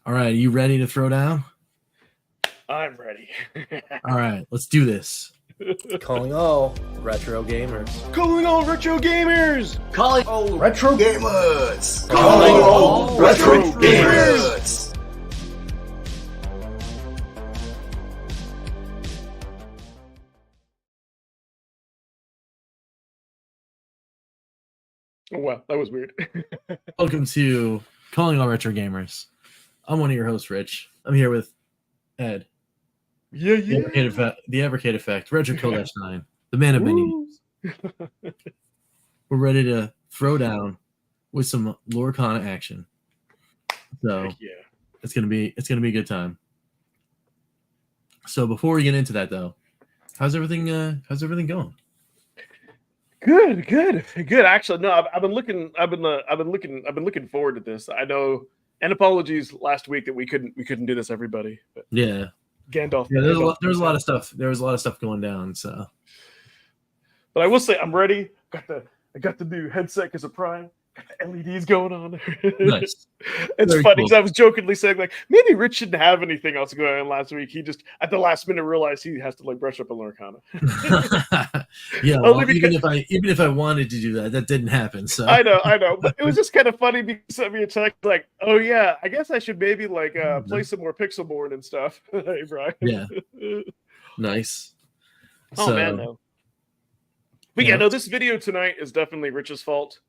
All right, are you ready to throw down? I'm ready. All right, let's do this. Calling all retro gamers. Calling all retro gamers! Calling all retro gamers! Calling all retro gamers! Oh, wow, that was weird. Welcome to Calling All Retro Gamers. I'm one of your hosts, Rich. I'm here with Ed. Yeah. The Evercade Effect, Retro Kill 9, the man of many names. We're ready to throw down with some Lorcana action. So Heck yeah. it's gonna be a good time. So before we get into that, though, how's everything going? Good. Actually, no, I've been looking forward to this. I know, and apologies last week that we couldn't do this, everybody. But Yeah. Gandalf. Yeah, there's a lot of stuff. There was a lot of stuff going down. So, but I will say I'm ready. I got the new headset because of Prime. Got the LEDs going on. Nice. It's Very funny cool. because I was jokingly saying like maybe Rich shouldn't have anything else going on last week. He just at the last minute realized he has to like brush up on Lorcana. Yeah, well, even if I wanted to do that, that didn't happen. So I know, but it was just kind of funny because he sent me a text like, "Oh yeah, I guess I should maybe like play some more Pixelborn and stuff." Hey, Brian. Yeah. Nice. Oh man, no. But yeah, no, this video tonight is definitely Rich's fault.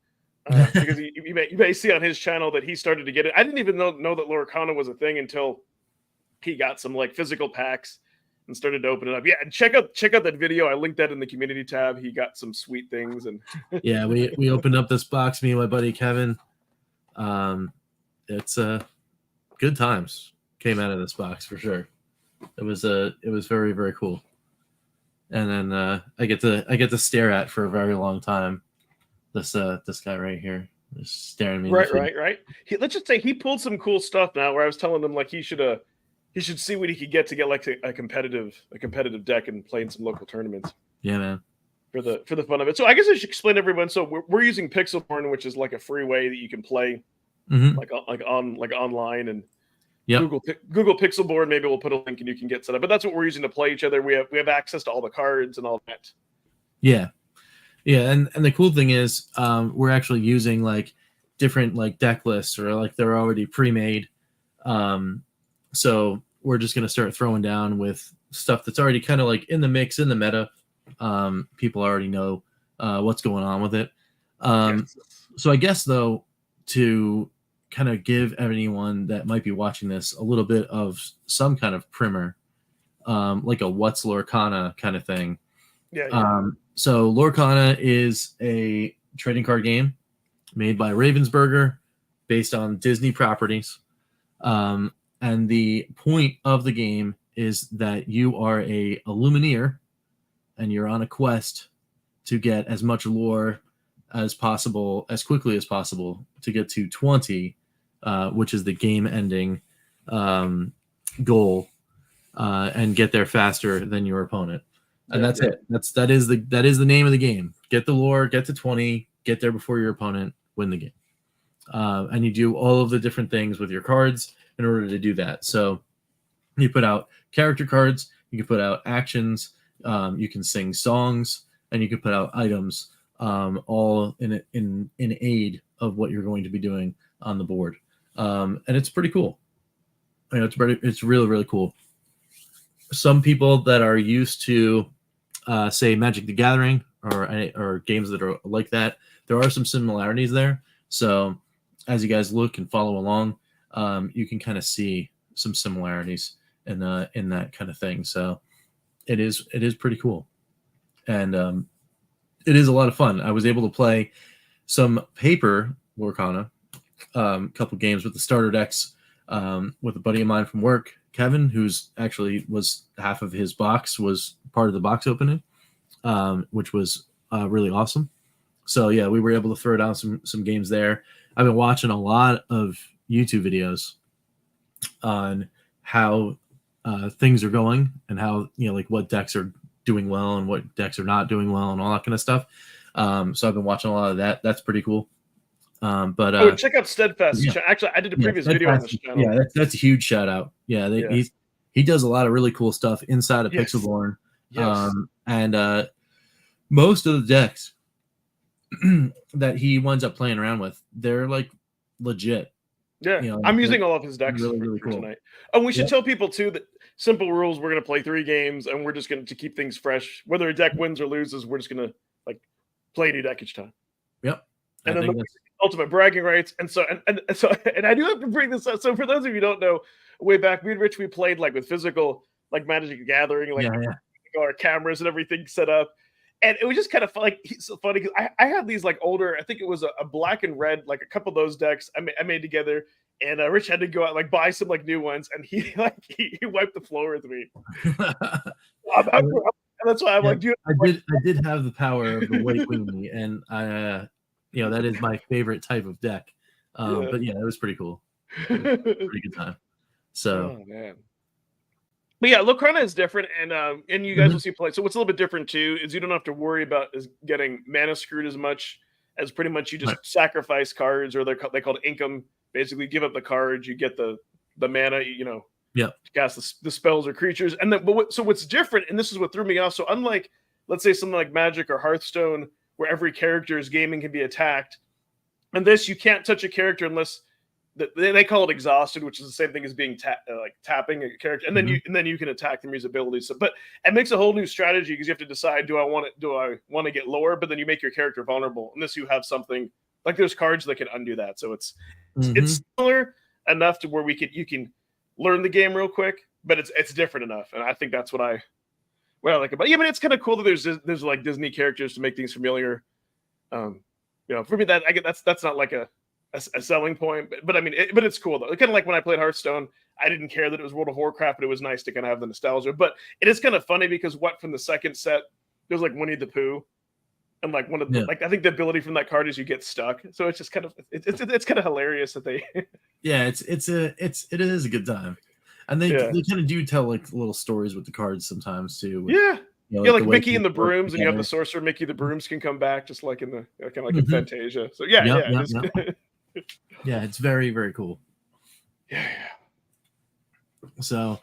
Because you may see on his channel that he started to get it. I didn't even know that Lorcana was a thing until he got some like physical packs and started to open it up. Yeah, and check out that video. I linked that in the community tab. He got some sweet things and yeah, we opened up this box, me and my buddy Kevin. It's good times came out of this box for sure. It was very, very cool. And then I get to stare at for a very long time. This guy right here just staring at me. Right. Let's just say he pulled some cool stuff now. Where I was telling him like he should see what he could get to get like a competitive deck and play in some local tournaments. Yeah, man. For the fun of it. So I guess I should explain to everyone. So we're using Pixelborn, which is like a free way that you can play like online and Google Pixelborn. Maybe we'll put a link and you can get set up. But that's what we're using to play each other. We have access to all the cards and all that. Yeah. Yeah, and the cool thing is we're actually using like different like deck lists or like they're already pre-made. So we're just gonna start throwing down with stuff that's already kind of like in the mix, in the meta. People already know what's going on with it. So I guess though, to kind of give anyone that might be watching this a little bit of some kind of primer, like a what's Lorcana kind of thing. Yeah. So Lorcana is a trading card game made by Ravensburger based on Disney properties. And the point of the game is that you are a Lumineer and you're on a quest to get as much lore as possible, as quickly as possible, to get to 20, which is the game ending goal, and get there faster than your opponent. And that's it. That is the name of the game. Get the lore, get to 20, get there before your opponent, win the game. And you do all of the different things with your cards in order to do that. So you put out character cards, you can put out actions, you can sing songs, and you can put out items, all in aid of what you're going to be doing on the board. And it's pretty cool. It's really, really cool. Some people that are used to say Magic the Gathering or games that are like that, there are some similarities there. So as you guys look and follow along, you can kind of see some similarities in that kind of thing. So it is pretty cool, and it is a lot of fun. I was able to play some paper Lorcana, couple games with the starter decks with a buddy of mine from work, Kevin, who's actually was half of his box was part of the box opening, which was really awesome. So yeah, we were able to throw down some games there. I've been watching a lot of YouTube videos on how things are going and how, like what decks are doing well and what decks are not doing well and all that kind of stuff. So I've been watching a lot of that. That's pretty cool. But check out Steadfast. yeah. Actually, I did a previous video on this channel. Yeah, that's a huge shout out. Yeah, he does a lot of really cool stuff inside of Pixelborn. Yes. And most of the decks that he winds up playing around with, they're like legit. Yeah, I'm using all of his decks really for cool. tonight. Oh, we should tell people too that simple rules. We're going to play 3 games, and we're just going to keep things fresh. Whether a deck wins or loses, we're just going to like play a new deck each time. Yep. And then the ultimate bragging rights. And I do have to bring this up. So for those of you who don't know, way back, me and Rich, we played like with physical, like Magic the Gathering, like our cameras and everything set up. And it was just kind of fun, like so funny because I had these like older, I think it was a black and red, like a couple of those decks I made together, and Rich had to go out and like buy some like new ones, and he wiped the floor with me. And that's why I'm like, dude, I did have the power of the White Queen, and I, that is my favorite type of deck. But yeah, it was pretty cool. It was a pretty good time. So. Oh, man. But yeah, Lorcana is different, and you guys will see play. So what's a little bit different too is you don't have to worry about getting mana screwed as much as pretty much you just sacrifice cards, or they call it income. Basically, give up the cards, you get the mana, to cast the spells or creatures. And then, so what's different, and this is what threw me off. So unlike, let's say, something like Magic or Hearthstone, where every character's gaming can be attacked, and this you can't touch a character unless they call it exhausted, which is the same thing as being tapping a character, and then you can attack them, use abilities. So, but it makes a whole new strategy because you have to decide: do I want to get lower? But then you make your character vulnerable, unless you have something like there's cards that can undo that. So it's similar enough to where you can learn the game real quick, but it's different enough, and I think that's what I like about it. Yeah, but it's kind of cool that there's like Disney characters to make things familiar. For me, that's not like a selling point, but I mean, but it's cool though. Kind of like when I played Hearthstone, I didn't care that it was World of Warcraft, but it was nice to kind of have the nostalgia. But it is kind of funny because from the second set, there's like Winnie the Pooh, and like one of the like I think the ability from that card is you get stuck. So it's just kind of it's kind of hilarious that they. Yeah, it is a good time, and they kind of do tell like little stories with the cards sometimes too. Like Mickey and the Brooms, and you have the sorcerer Mickey the Brooms can come back just like in the kind of like in Fantasia. So yeah, it's very, very cool. Yeah. So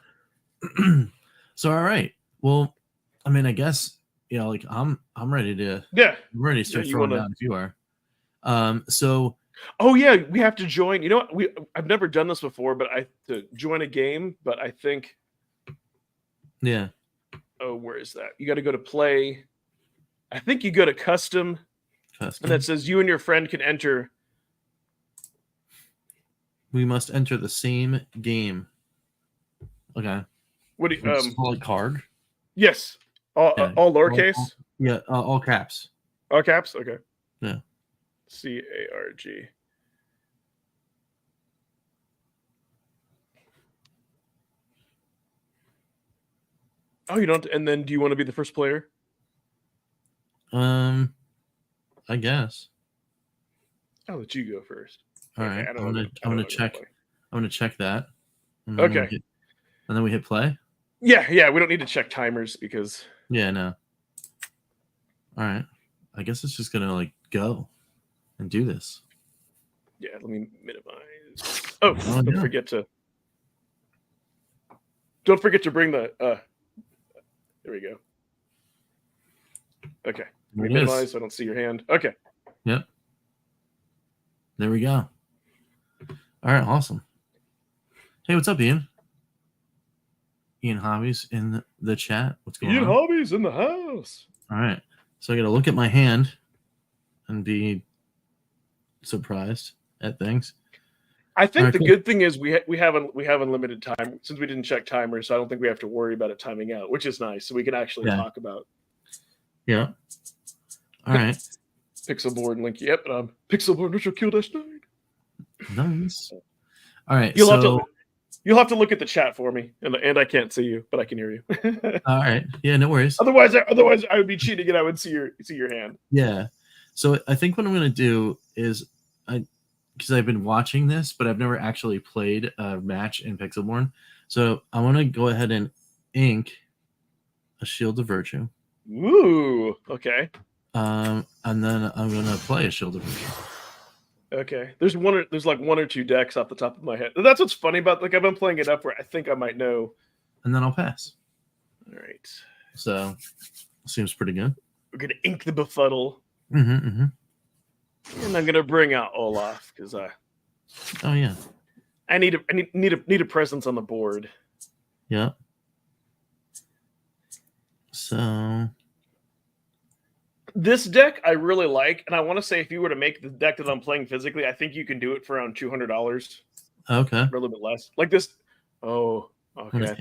all right. Well, I mean, I guess like I'm ready to start throwing down if you are. So. Oh yeah, we have to join. You know what? I've never done this before, but to join a game. But I think. Yeah. Oh, where is that? You got to go to play. I think you go to custom. And that says you and your friend can enter. We must enter the same game. Okay. What do you call it? Card? Yes. All lowercase? All caps. All caps? Okay. Yeah. CARG. Oh, you don't. And then, do you want to be the first player? I guess. I'll let you go first. All right. I'm gonna check. I'm gonna check that. And okay. And then we hit play. Yeah. We don't need to check timers because. Yeah. No. All right. I guess it's just gonna like go and do this. Yeah. Let me minimize. Oh, don't forget to. Don't forget to bring the. There we go. Okay. Minimize so I don't see your hand. Okay. Yep. There we go. All right. Awesome. Hey, what's up, Ian? Ian Hobbies in the chat. What's going on? Ian Hobbies in the house. All right. So I got to look at my hand and be surprised at things. I think the good thing is we have unlimited time since we didn't check timers, so I don't think we have to worry about it timing out, which is nice. So we can actually talk about. Yeah. All right. Pixelboard link. Yep. Pixelboard Retro Q-9. Nice. All right. You'll have to look at the chat for me, and I can't see you, but I can hear you. All right. Yeah. No worries. Otherwise, I would be cheating, and I would see your hand. Yeah. So I think what I'm going to do is because I've been watching this, but I've never actually played a match in Pixelborn. So I want to go ahead and ink a Shield of Virtue. Ooh, okay. And then I'm going to play a Shield of Virtue. Okay. There's like one or two decks off the top of my head. That's what's funny about I've been playing it up where I think I might know. And then I'll pass. All right. So seems pretty good. We're gonna ink the befuddle. And I'm gonna bring out Olaf because oh yeah. I need a presence on the board. Yeah. So this deck I really like, and I want to say if you were to make the deck that I'm playing physically, I think you can do it for around $200. okay. Or a little bit less. Like this. Oh, okay.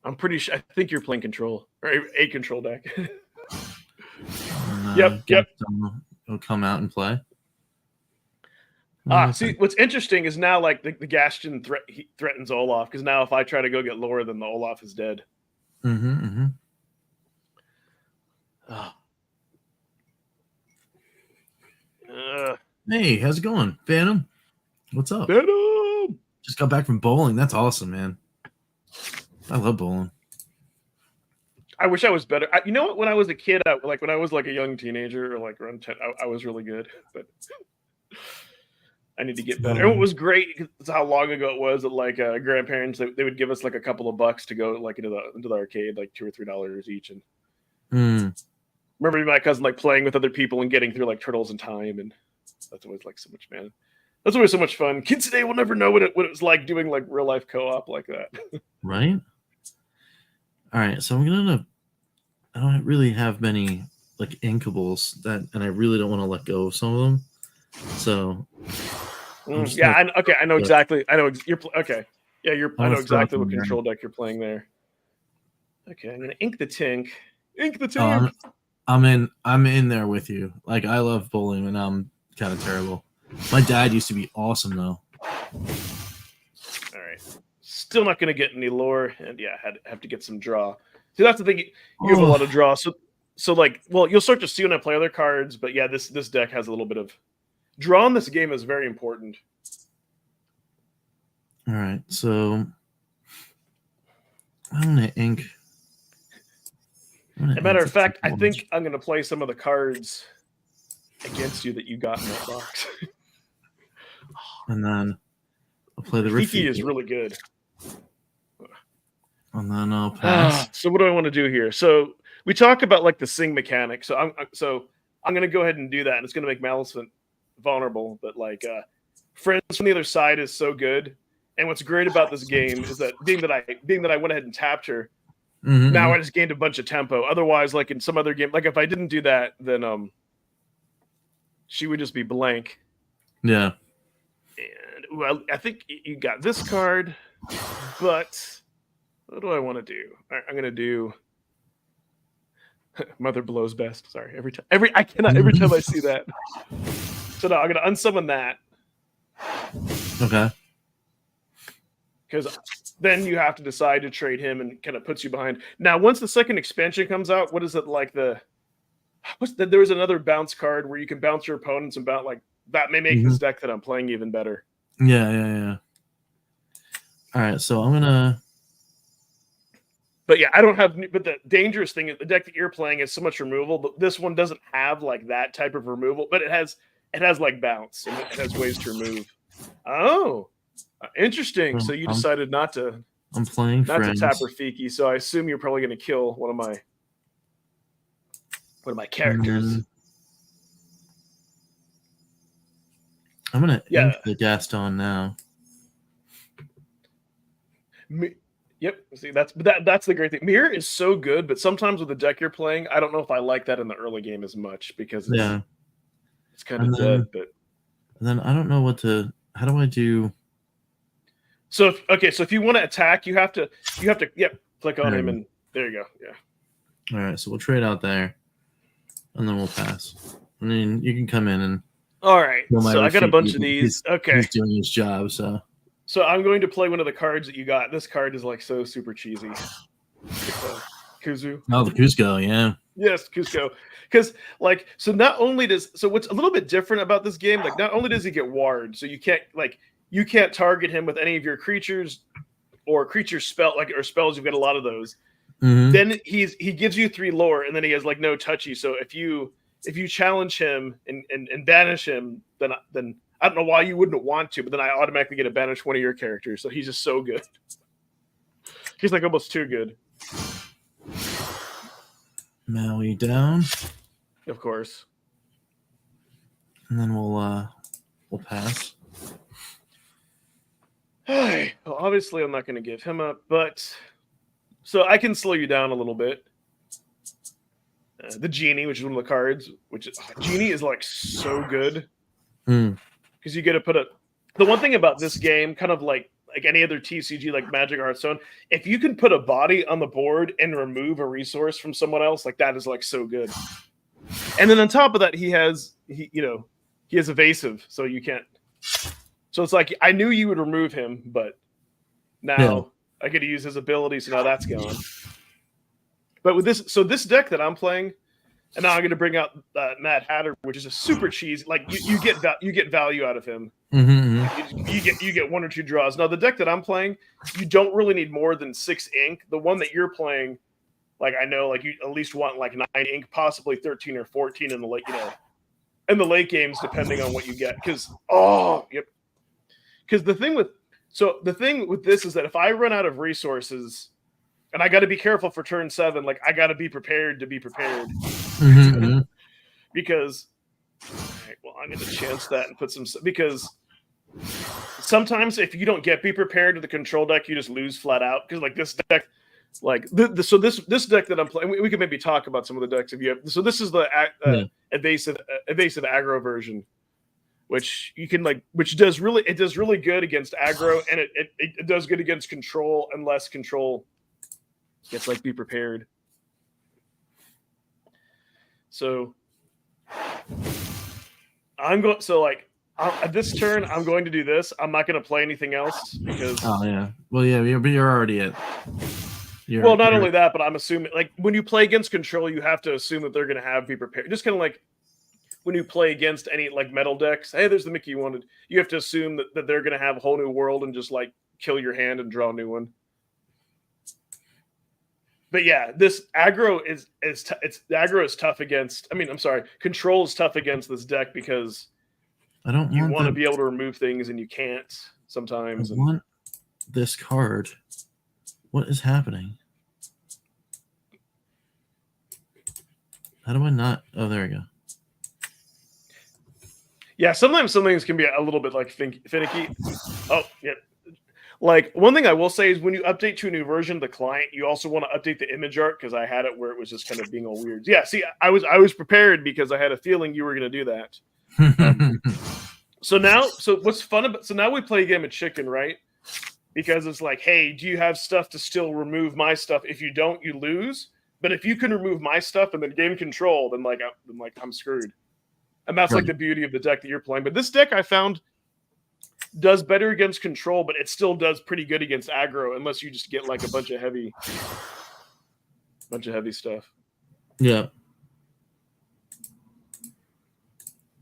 I'm pretty sure. I think you're playing control or a control deck. Yep. It'll come out and play. See, what's interesting is now like the Gaston threatens Olaf because now if I try to go get Laura, then the Olaf is dead. Hey, how's it going, Phantom? What's up? Phantom! Just got back from bowling. That's awesome, man. I love bowling. I wish I was better. You know what? When I was a kid, when I was like a young teenager or like around 10, I was really good. But I need to get better. And what was great is how long ago it was that like grandparents they would give us like a couple of bucks to go like into the arcade, like $2 or $3 each. And remember my cousin like playing with other people and getting through like Turtles in Time, and that's always like so much man. That's always so much fun. Kids today will never know what it was like doing like real life co-op like that. Right. All right, so I don't really have many like inkables and I really don't want to let go of some of them. So I know exactly. I know you're okay. Yeah, I know exactly what control deck you're playing there. Okay, I'm gonna ink the tink. Ink the tink. I'm in there with you. Like I love bowling and I'm kind of terrible. My dad used to be awesome though. All right. Still not gonna get any lore, and yeah, have to get some draw. See, that's the thing. You have a lot of draw. So like, well, you'll start to see when I play other cards, but yeah, this deck has a little bit of draw in this game is very important. All right, so I'm gonna ink. As a matter of fact, I think I'm gonna play some of the cards against you that you got in that box. And then I'll play the Rafiki is really good. And then I'll pass. So what do I want to do here? So we talk about like the sing mechanic. So I'm going to go ahead and do that, and it's going to make Maleficent vulnerable. But like Friends from the Other Side is so good, and what's great about this game is that being that I went ahead and tapped her, now I just gained a bunch of tempo. Otherwise, like in some other game, like if I didn't do that, then she would just be blank. Yeah. And well, I think you got this card, but. What do I want to do? I'm going to do Mother Blows Best. Sorry. Every time I see that. So no, I'm going to unsummon that. Okay. Because then you have to decide to trade him and kind of puts you behind. Now, once the second expansion comes out, what is it like there was another bounce card where you can bounce your opponents and bounce like that may make this deck that I'm playing even better. Yeah. All right. So I'm going to. But yeah, I don't have. But the dangerous thing is the deck that you're playing has so much removal, but this one doesn't have like that type of removal. But it has like bounce and it has ways to remove. Oh, interesting. So you decided not to. I'm playing not friends. to tap Rafiki. So I assume you're probably going to kill one of my characters. I'm gonna ink the Gaston now. Yep. See, that's the great thing. Mirror is so good, but sometimes with the deck you're playing, I don't know if I like that in the early game as much because it's kind of dead. But and then I don't know how do I do? So if you want to attack, you have to click on him and there you go. Yeah. All right, so we'll trade out there, and then we'll pass. And then you can come in and. All right. So I got a bunch of these. He's doing his job, so. So I'm going to play one of the cards that you got. This card is like so super cheesy. Kuzu. Oh, the Cusco, yeah. Yes, Cusco. Because what's a little bit different about this game, like not only does he get ward, so you can't target him with any of your creatures or creature spells, you've got a lot of those. Then he gives you 3 lore, and then he has like no touchy. So if you if you challenge him and banish him, then I don't know why you wouldn't want to, but then I automatically get to banish one of your characters. So he's just so good. He's like almost too good. Maui down. Of course. And then we'll pass. Well, obviously I'm not going to give him up, but so I can slow you down a little bit. The genie, which is one of the cards, genie is like so good because you get to put the one thing about this game, kind of like any other TCG, like Magic or Hearthstone, if you can put a body on the board and remove a resource from someone else, like that is like so good. And then on top of that, he has evasive, so you can't. So it's like I knew you would remove him, but now I get to use his ability, so now that's gone. But with this deck that I'm playing, and now I'm going to bring out Mad Hatter, which is a super cheesy. Like you get value out of him. Mm-hmm. You get 1 or 2 draws. Now the deck that I'm playing, you don't really need more than 6 ink. The one that you're playing, like I know, like you at least want like 9 ink, possibly 13 or 14 in the late, in the late games, depending on what you get. Because the thing with this is that if I run out of resources. And I got to be careful for turn 7. Like I got to be prepared to be prepared, because I'm going to chance that and put some, because sometimes if you don't get be prepared to the control deck, you just lose flat out. Because like this deck, like this deck that I'm playing, we can maybe talk about some of the decks if you have. So this is the evasive aggro version, which you can which does really good against aggro, and it does good against control unless control. It's like be prepared. So I'm going. So like at this turn, I'm going to do this. I'm not going to play anything else because. Oh yeah. Well, yeah. You're already at. Not only that, but I'm assuming like when you play against control, you have to assume that they're going to have be prepared. Just kind of like when you play against any like metal decks. Hey, there's the Mickey you wanted. You have to assume that they're going to have a whole new world and just like kill your hand and draw a new one. But yeah, this aggro is tough against. Control is tough against this deck because you want to be able to remove things and you can't sometimes. I want this card. What is happening? How do I not? Oh, there we go. Yeah, sometimes some things can be a little bit like finicky. Oh, yeah. Like one thing I will say is when you update to a new version of the client, you also want to update the image art because I had it where it was just kind of being all weird. Yeah, see, I was prepared because I had a feeling you were going to do that. So what's fun about now we play a game of chicken, right? Because it's like, hey, do you have stuff to still remove my stuff? If you don't, you lose. But if you can remove my stuff and then gain control, then I'm screwed. And that's like the beauty of the deck that you're playing. But this deck I found does better against control, but it still does pretty good against aggro unless you just get like a bunch of heavy stuff. Yeah.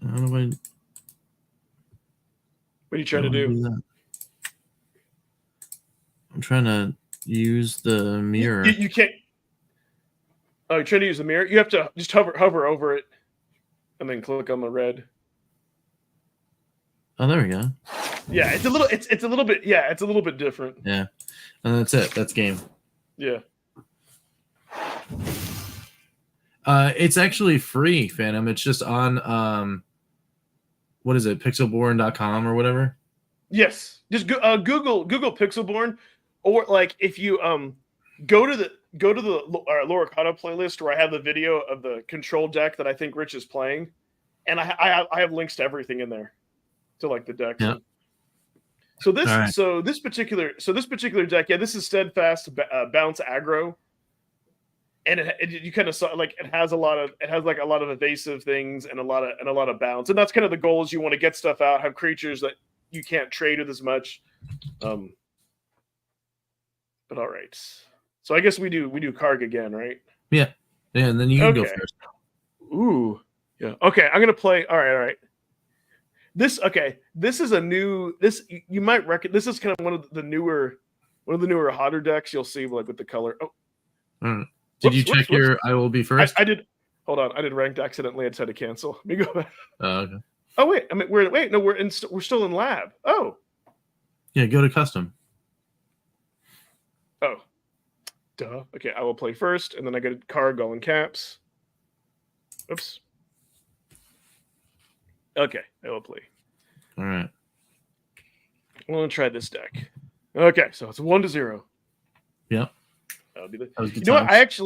How do I? What are you trying to do? I'm trying to use the mirror. You can't. Oh, you're trying to use the mirror? You have to just hover over it and then click on the red. Oh, there we go. Yeah, it's a little bit different. Yeah. And that's it. That's game. Yeah. It's actually free, Phantom. It's just on what is it, pixelborn.com or whatever? Yes. Just Google Pixelborn, or like if you go to the Lorcana playlist where I have the video of the control deck that I think Rich is playing, and I have links to everything in there to like the decks. Yeah. So this particular deck, yeah, this is steadfast bounce aggro, and you kind of saw like it has a lot of evasive things and a lot of bounce, and that's kind of the goal is you want to get stuff out, have creatures that you can't trade with as much. But all right, so I guess we do Karg again, right? Yeah, and then you can go first. Ooh, yeah. Okay, I'm gonna play. All right. This is a new. This you might reckon. This is kind of one of the newer hotter decks. You'll see like with the color. Oh, Did you check your? I will be first. I did. Hold on, I did ranked accidentally. I just had to cancel. Let me go back. Okay. Oh wait, I mean we're still in lab. Oh. Yeah, go to custom. Oh. Duh. Okay, I will play first, and then I get a card all in caps. Oops. Okay, I will play. All right. I'm gonna try this deck. Okay, so it's 1-0. Yep. That'll be the. That was good You know what? times.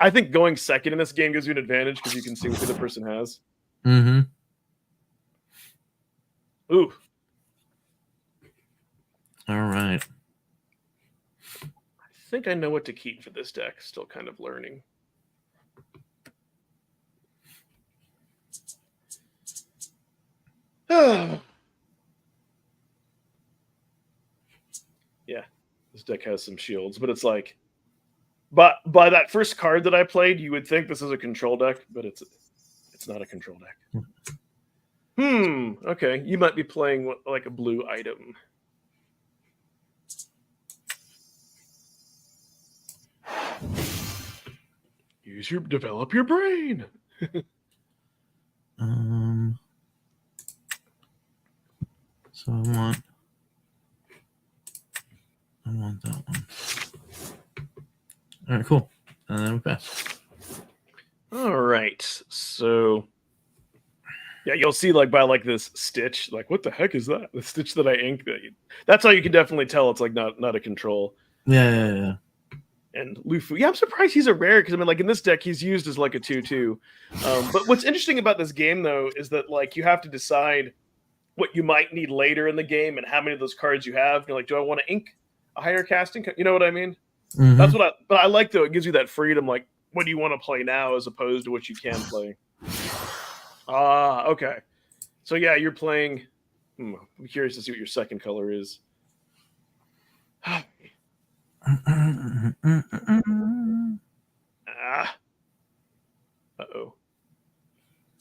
I think going second in this game gives you an advantage because you can see what the other person has. Mm-hmm. Ooh. All right. I think I know what to keep for this deck. Still kind of learning. Yeah, this deck has some shields, but it's like, but by that first card that I played, you would think this is a control deck, but it's not a control deck. Okay, you might be playing like a blue item. Develop your brain. So I want that one. All right, cool. And then we pass. All right, so yeah, you'll see like by like this stitch, like what the heck is that? The stitch that I inked. That's how you can definitely tell it's like not a control. Yeah. And Lufu, yeah, I'm surprised he's a rare because I mean, like in this deck, he's used as like a 2/2. But what's interesting about this game though is that like you have to decide what you might need later in the game and how many of those cards you have. You're like, do I want to ink a higher casting? You know what I mean? Mm-hmm. That's what but I like though. It gives you that freedom. Like, what do you want to play now as opposed to what you can play? Okay. So yeah, you're playing. I'm curious to see what your second color is. Uh-oh.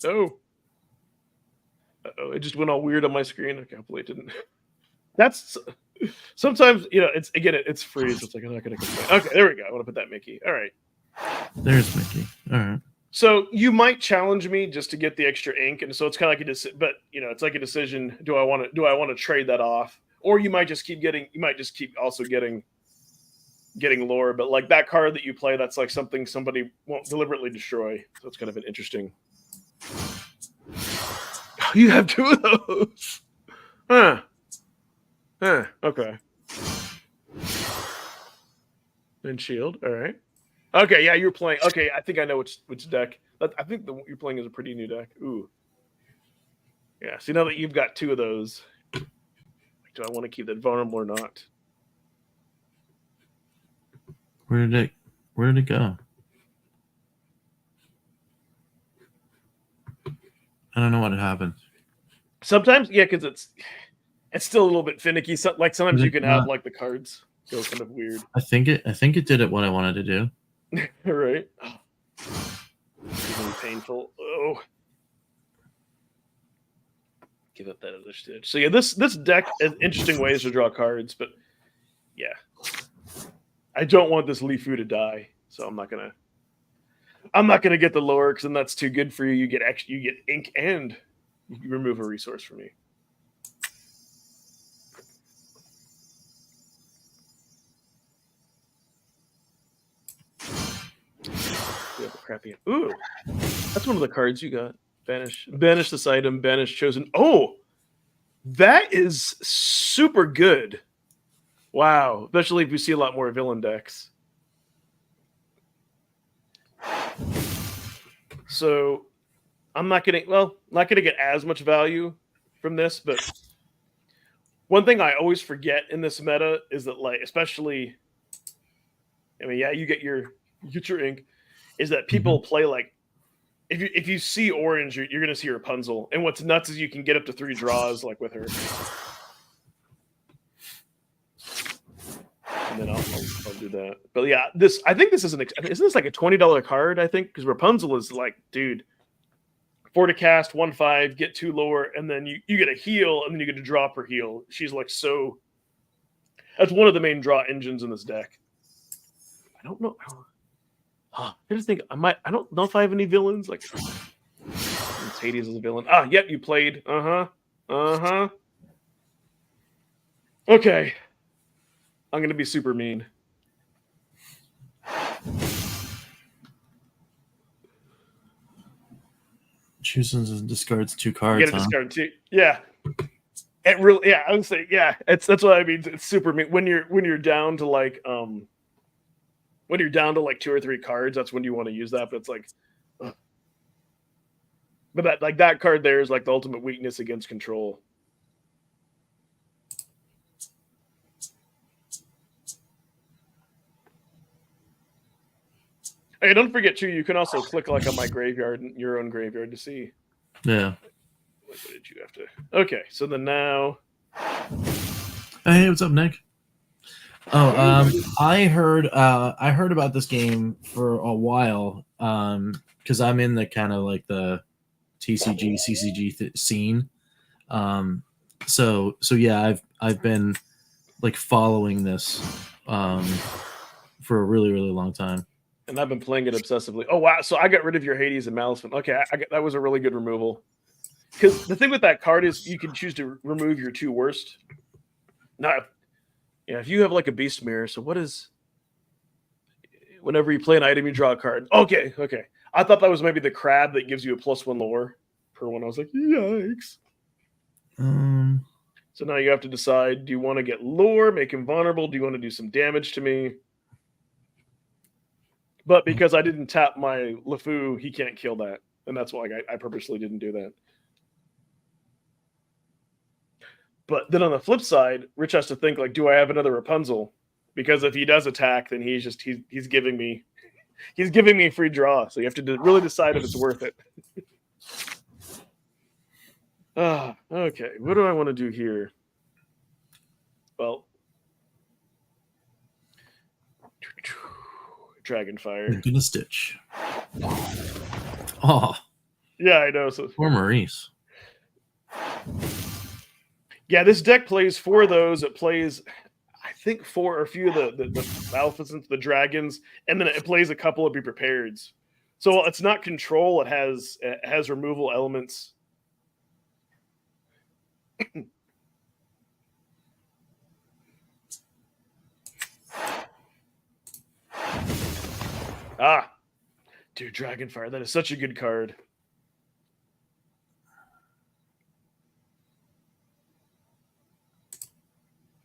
Oh. Uh-oh. It just went all weird on my screen. Okay, hopefully it didn't. That's sometimes, it's free, so it's like I'm not gonna complain. Okay, there we go. I want to put that Mickey. All right. There's Mickey. All right. So you might challenge me just to get the extra ink, and so it's kind of like it's like a decision. Do I want to trade that off, or you might just keep getting lore, but like that card that you play, that's like something somebody won't deliberately destroy. So it's kind of an interesting. You have two of those, huh? Okay. And shield. All right. Okay, yeah, you're playing. Okay, I think I know which deck. I think the one you're playing is a pretty new deck. Ooh. Yeah. See, now that you've got two of those, do I want to keep that vulnerable or not? Where did it go? I don't know what happened. Sometimes, yeah, because it's still a little bit finicky. So, like sometimes you can have like the cards go kind of weird. I think it did it what I wanted to do. All right. Even painful. Oh. Give up that other stitch. So yeah, this deck has interesting ways to draw cards, but yeah. I don't want this Lifu to die, so I'm not gonna get the lore because then that's too good for you. You get ink and you remove a resource from me. We have a crappy. Ooh, that's one of the cards you got. Banish this item. Banish chosen. Oh, that is super good. Wow, especially if we see a lot more villain decks. So I'm not gonna get as much value from this, but one thing I always forget in this meta is that, like, especially, I mean, yeah, you get your ink, is that people play like if you see orange, you're gonna see Rapunzel, and what's nuts is you can get up to 3 draws like with her. And then I'll do that. But yeah, I think this isn't this like a $20 card? I think because Rapunzel is like, dude, 4 to cast, 1/5, get 2 lower, and then you get a heal, and then you get to drop her heal. She's like so. That's one of the main draw engines in this deck. I don't know. I just think I don't know if I have any villains. Like, Hades is a villain. Yep, you played. Okay. I'm going to be super mean. Chooses and discards 2 cards. You get to discard 2. Yeah. It really, yeah, I would say, yeah. That's what I mean. It's super mean. When you're down to like 2 or 3 cards, that's when you want to use that. But it's like, but that card there is like the ultimate weakness against control. Hey, don't forget too. You can also click like on my graveyard, your own graveyard, to see. Yeah. What did you have to? Okay, so then now. Hey, what's up, Nick? Oh, I heard about this game for a while. Because I'm in the kind of like the TCG, CCG scene. So yeah, I've been like following this for a really, really long time. And I've been playing it obsessively. Oh wow! So I got rid of your Hades and Maleficent. Okay, that was a really good removal. Because the thing with that card is you can choose to remove your 2 worst. Now, if you have like a Beast Mirror, so what is? Whenever you play an item, you draw a card. Okay. I thought that was maybe the crab that gives you a +1 lore per one. I was like, yikes. So now you have to decide: do you want to get lore, make him vulnerable? Do you want to do some damage to me? But because I didn't tap my LeFou, he can't kill that. And that's why I purposely didn't do that. But then on the flip side, Rich has to think, like, do I have another Rapunzel? Because if he does attack, then he's giving me free draw. So you have to really decide if it's worth it. Okay. What do I want to do here? Well, Dragonfire. Gonna Stitch. Oh. Yeah, I know. So poor Maurice. Yeah, this deck plays 4 of those. It plays, I think, 4 or a few of the Maleficents, the dragons, and then it plays a couple of Be Prepareds. So it's not control. It has removal elements. Dude, Dragonfire. That is such a good card.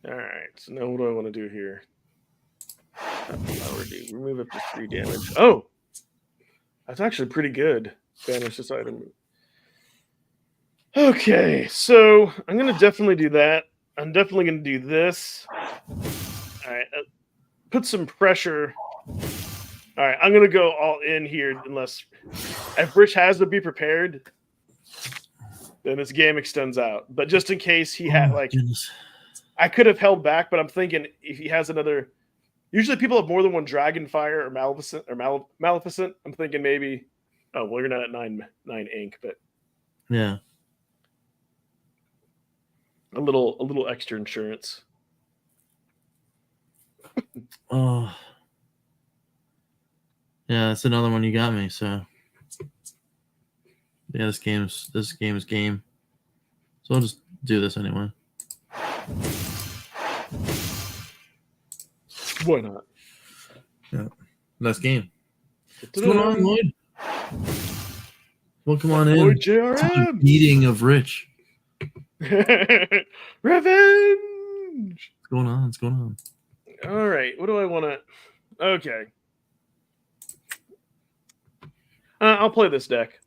All right. So now what do I want to do here? Remove up to 3 damage. Oh, that's actually pretty good. Banish this item. Okay, so I'm going to definitely do that. I'm definitely going to do this. All right. Put some pressure. All right, I'm going to go all in here unless if Rich has to Be Prepared, then this game extends out. But just in case he had Goodness. I could have held back, but I'm thinking if he has another, usually people have more than one Dragonfire or Maleficent. I'm thinking maybe, well, you're not at 9 ink, but yeah, a little extra insurance. Oh. Yeah, that's another one you got me. So, yeah, this game is game. So I'll just do this anyway. Why not? Yeah, last game. What's going on, Lloyd? Welcome on in. Lloyd JRM. Meeting of Rich. Revenge. What's going on? What's going on? All right. What do I want to? Okay. I'll play this deck.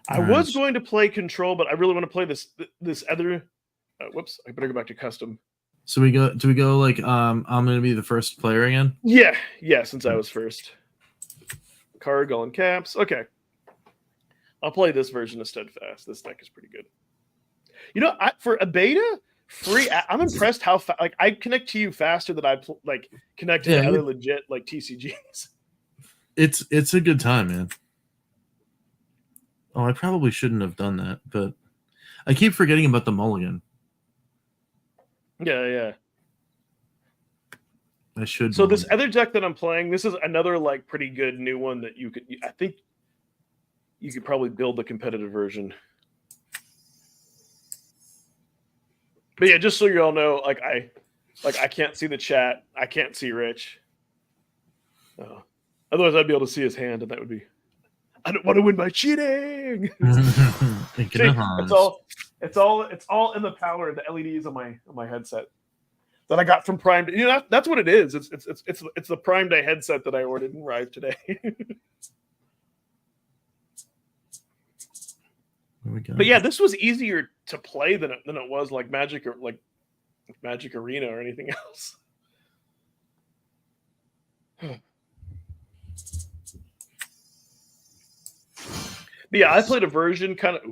I was going to play Control, but I really want to play this other. Whoops! I better go back to Custom. So we go. Do we go like I'm going to be the first player again? Yeah. Since I was first. Card all in caps. Okay. I'll play this version of Steadfast. This deck is pretty good. You know, for a beta free, I'm impressed how I connect to you faster than I connect to other legit like TCGs. It's a good time, man. Oh, I probably shouldn't have done that, but I keep forgetting about the mulligan. Yeah. I should. So this other deck that I'm playing, this is another like pretty good new one that you could. I think you could probably build the competitive version. But yeah, just so you all know, I can't see the chat. I can't see Rich. Otherwise, I'd be able to see his hand, and that would be. I don't want to win by cheating. It's all in the power of the LEDs on my headset that I got from Prime. You know, that's what it is. It's the Prime Day headset that I ordered and arrived today. But yeah, this was easier to play than it was like Magic or like Magic Arena or anything else. But yeah, I played a version kind of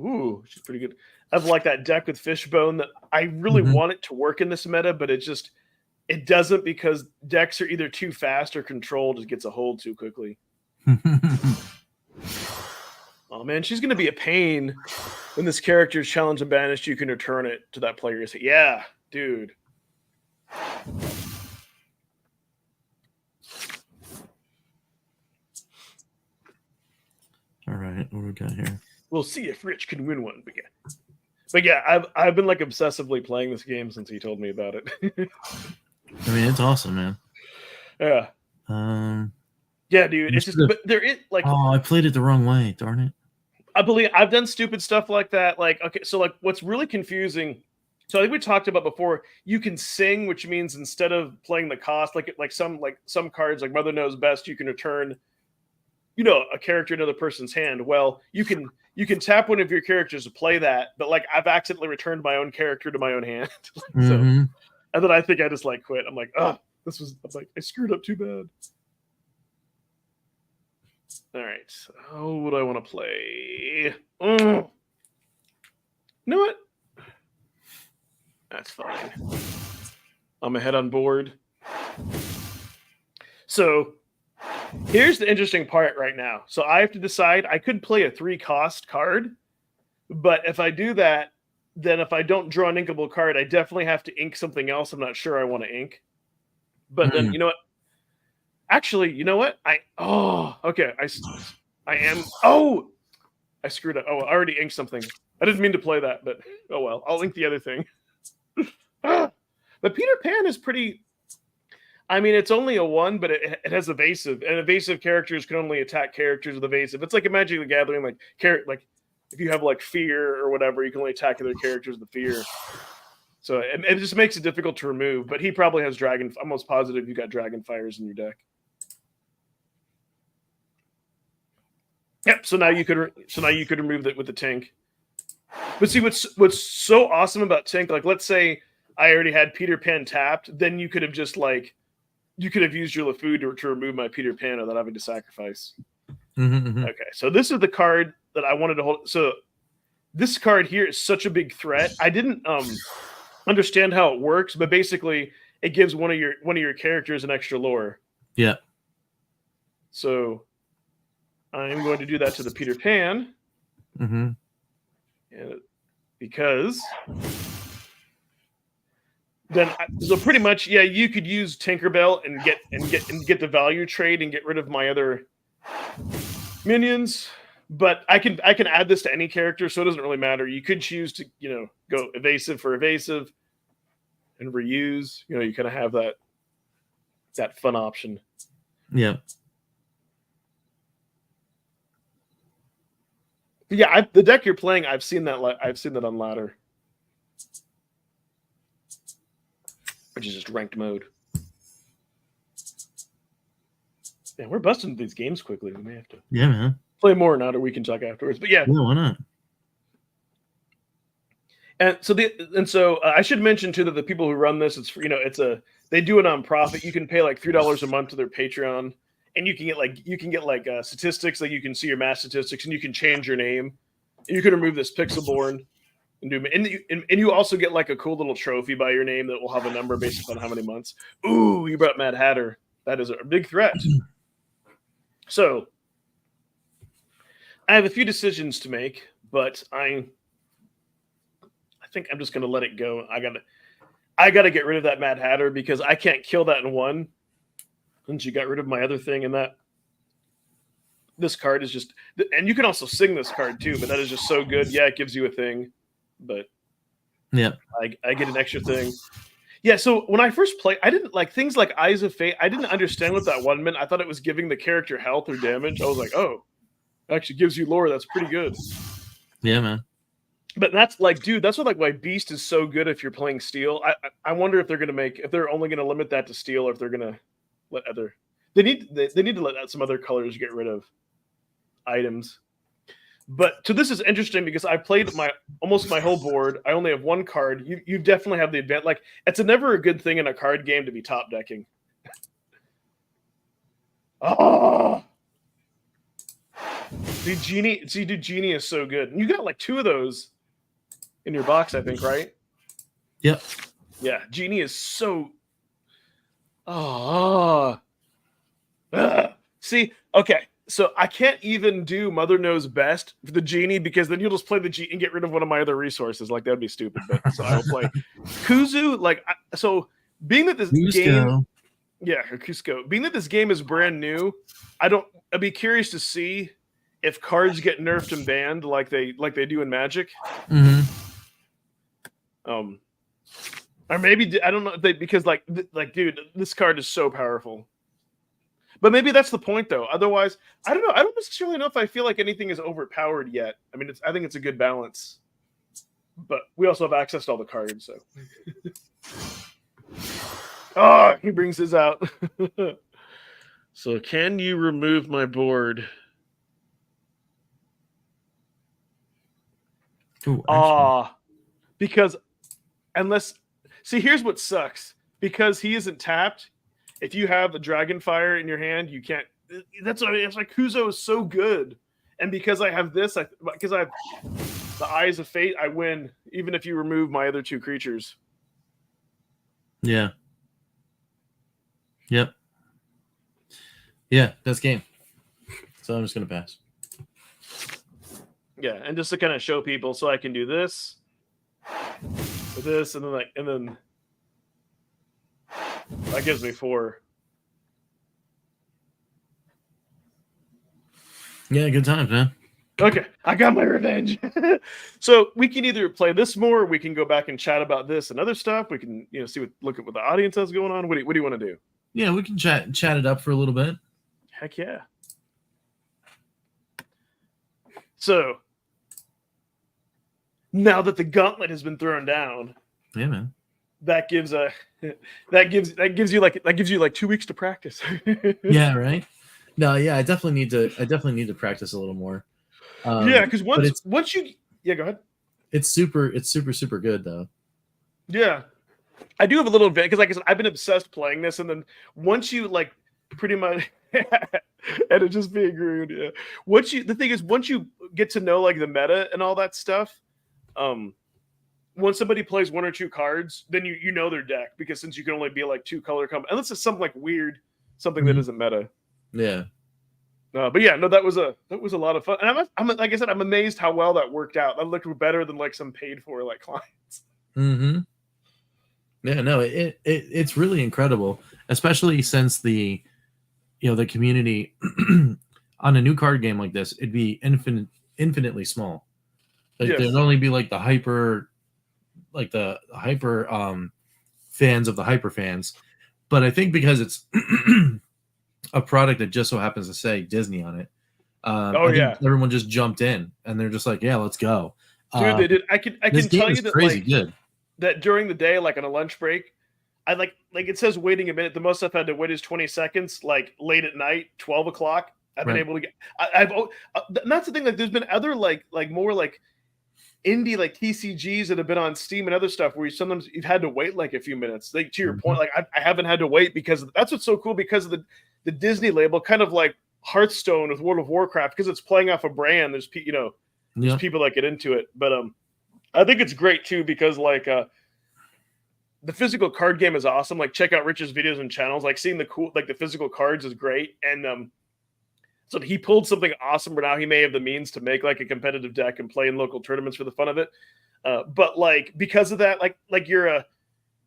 she's pretty good. Of like that deck with Fishbone that I really want it to work in this meta, but it doesn't because decks are either too fast or Control just gets a hold too quickly. Oh man, she's gonna be a pain when this character is challenged and banished. You can return it to that player. Say, yeah, dude. All right, what do we got here? We'll see if Rich can win one. But yeah, I've been like obsessively playing this game since he told me about it. I mean, it's awesome, man. Yeah. Yeah, dude. It's just, but there is like. Oh, I played it the wrong way. Darn it. I believe I've done stupid stuff like that. Like, okay, so like, what's really confusing. So I think we talked about before. You can sing, which means instead of playing the cost, like some cards, like Mother Knows Best, you can return. You know, a character in another person's hand. Well, you can tap one of your characters to play that, but like I've accidentally returned my own character to my own hand. So, and then I think I just like quit. I'm like, I screwed up too bad. All right. Oh, what do I want to play? You know what? That's fine. I'm ahead on board. So here's the interesting part right now. So I have to decide. I could play a 3-cost card, but if I do that, then if I don't draw an inkable card, I definitely have to ink something else I'm not sure I want to ink. But then, you know what? Actually, you know what? I screwed up. Oh, I already inked something. I didn't mean to play that, but oh well. I'll ink the other thing. But Peter Pan is pretty... I mean, it's only a 1, but it has evasive, and evasive characters can only attack characters with evasive. It's like a Magic the Gathering, like if you have like fear or whatever, you can only attack other characters with fear. So it just makes it difficult to remove. But he probably has dragon. I'm almost positive you got dragon fires in your deck. Yep. So now you could remove that with the Tink. But see what's so awesome about Tink? Like, let's say I already had Peter Pan tapped, then you could have just like. You could have used your LeFou to remove my Peter Pan without having to sacrifice. Okay, so this is the card that I wanted to hold. So this card here is such a big threat. I didn't understand how it works, but basically it gives one of your characters an extra lore. Yeah. So I'm going to do that to the Peter Pan. And because... Then, so pretty much, yeah, you could use Tinkerbell and get the value trade and get rid of my other minions. But I can add this to any character, so it doesn't really matter. You could choose to go evasive for evasive and reuse. You kind of have that fun option. Yeah. But yeah, the deck you're playing, I've seen that on ladder. Which is just ranked mode. Yeah, we're busting these games quickly. We may have to play more now, or we can talk afterwards. But yeah, why not? And so I should mention too that the people who run this, they do a nonprofit. You can pay like $3 a month to their Patreon, and you can get statistics, like you can see your mass statistics, and you can change your name. And you can remove this Pixelborn. And you also get like a cool little trophy by your name that will have a number based upon how many months. Ooh, you brought Mad Hatter. That is a big threat. So I have a few decisions to make, but I think I'm just going to let it go. I gotta get rid of that Mad Hatter because I can't kill that in 1. And she got rid of my other thing, and that this card is just, and you can also sing this card too, but that is just so good. Yeah, it gives you a thing, but yeah, I get an extra thing. Yeah, so when I first played, I didn't like things like Eyes of Fate. I didn't understand what that one meant. I thought it was giving the character health or damage. I was like, oh, it actually gives you lore. That's pretty good. yeah, man. But that's like, dude, that's what like why Beast is so good if you're playing Steel. I wonder if they're gonna if they're only gonna limit that to Steel, or if they're gonna let other. They need to let out some other colors get rid of items. But so this is interesting because I played almost my whole board. I only have one card. You definitely have the advantage. Like it's never a good thing in a card game to be top decking. Oh, dude, Genie is so good. And you got like 2 of those in your box, I think, right? Yep. Yeah, Genie is so. Oh. See, okay. So I can't even do Mother Knows Best for the Genie because then you'll just play the Genie and get rid of one of my other resources. Like that'd be stupid. But so I will play Kuzu. Like so, being that this game, yeah, Cusco. Being that this game is brand new, I'd be curious to see if cards get nerfed and banned like they do in Magic. Mm-hmm. Or maybe I don't know because like dude, this card is so powerful. But maybe that's the point, though. Otherwise, I don't know. I don't necessarily know if I feel like anything is overpowered yet. I mean, I think it's a good balance. But we also have access to all the cards, so. Oh, he brings his out. So, can you remove my board? Because unless... See, here's what sucks. Because he isn't tapped... If you have the Dragonfire in your hand, you can't. That's what I mean. It's like Kuzo is so good, and because I have this, because I have the Eyes of Fate, I win. Even if you remove my other 2 creatures. Yeah. Yep. Yeah, that's game. So I'm just gonna pass. Yeah, and just to kind of show people, so I can do this, with this, and then that gives me 4. Yeah, good times, man. Okay, I got my revenge. So we can either play this more, or we can go back and chat about this and other stuff. We can, look at what the audience has going on. What do you want to do? Yeah, we can chat it up for a little bit. Heck yeah. So now that the gauntlet has been thrown down, yeah, man. That gives you like 2 weeks to practice. Yeah, right. No, yeah, I definitely need to practice a little more. Yeah, because once you go ahead. It's super good though. Yeah, I do have a little advantage because, like I said, I've been obsessed playing this, and then once you like pretty much, and it just being rude. Yeah. Once you get to know like the meta and all that stuff, once somebody plays 1 or 2 cards, then you know their deck because since you can only be like 2 color unless it's something like weird, something that isn't meta. Yeah. But yeah, no, that was a lot of fun, and I'm like I said, I'm amazed how well that worked out. That looked better than like some paid for like clients. Mm-hmm. Yeah, no, it's really incredible, especially since the community on a new card game like this, it'd be infinitely small. Like there'd only be like the hyper fans of the hyper fans, but I think because it's a product that just so happens to say Disney on it, everyone just jumped in and they're just like, yeah, let's go. Dude, they did. I can tell you that crazy good. That during the day, like on a lunch break, I like it says waiting a minute. The most I've had to wait is 20 seconds. Like late at night, 12 o'clock. I've been able to get. That's the thing. Like there's been other like more like indie like TCGs that have been on Steam and other stuff where sometimes you've had to wait like a few minutes. Like to your point, like I haven't had to wait because that's what's so cool because of the Disney label, kind of like Hearthstone with World of Warcraft because it's playing off a brand. There's there's people that get into it, but I think it's great too because like the physical card game is awesome. Like check out Rich's videos and channels. Like seeing the physical cards is great. And so he pulled something awesome. Where now he may have the means to make like a competitive deck and play in local tournaments for the fun of it. But like because of that, like you're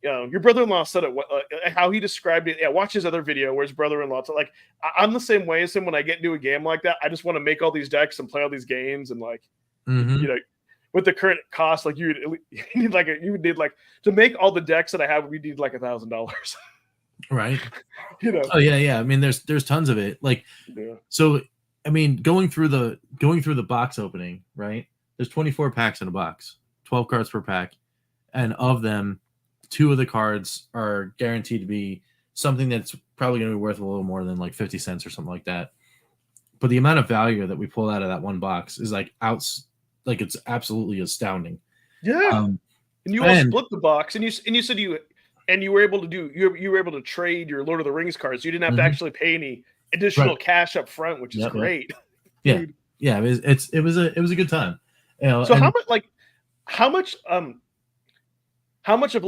your brother-in-law said it, how he described it. Yeah, watch his other video where his brother-in-law. Like, I'm the same way as him. When I get into a game like that, I just want to make all these decks and play all these games, and like, you know, with the current cost, like you would need like to make all the decks that I have, we need like $1,000. Right. You know. Oh yeah. I mean, there's tons of it. Like, so I mean, going through the box opening, right? There's 24 packs in a box, 12 cards per pack, and of them, 2 of the cards are guaranteed to be something that's probably going to be worth a little more than like 50 cents or something like that. But the amount of value that we pull out of that one box is like it's absolutely astounding. Yeah. And you all split the box, and you said you were able to trade your Lord of the Rings cards. You didn't have to actually pay any additional cash up front, which is great. Yeah. Yeah. It was a good time. You know, so how much of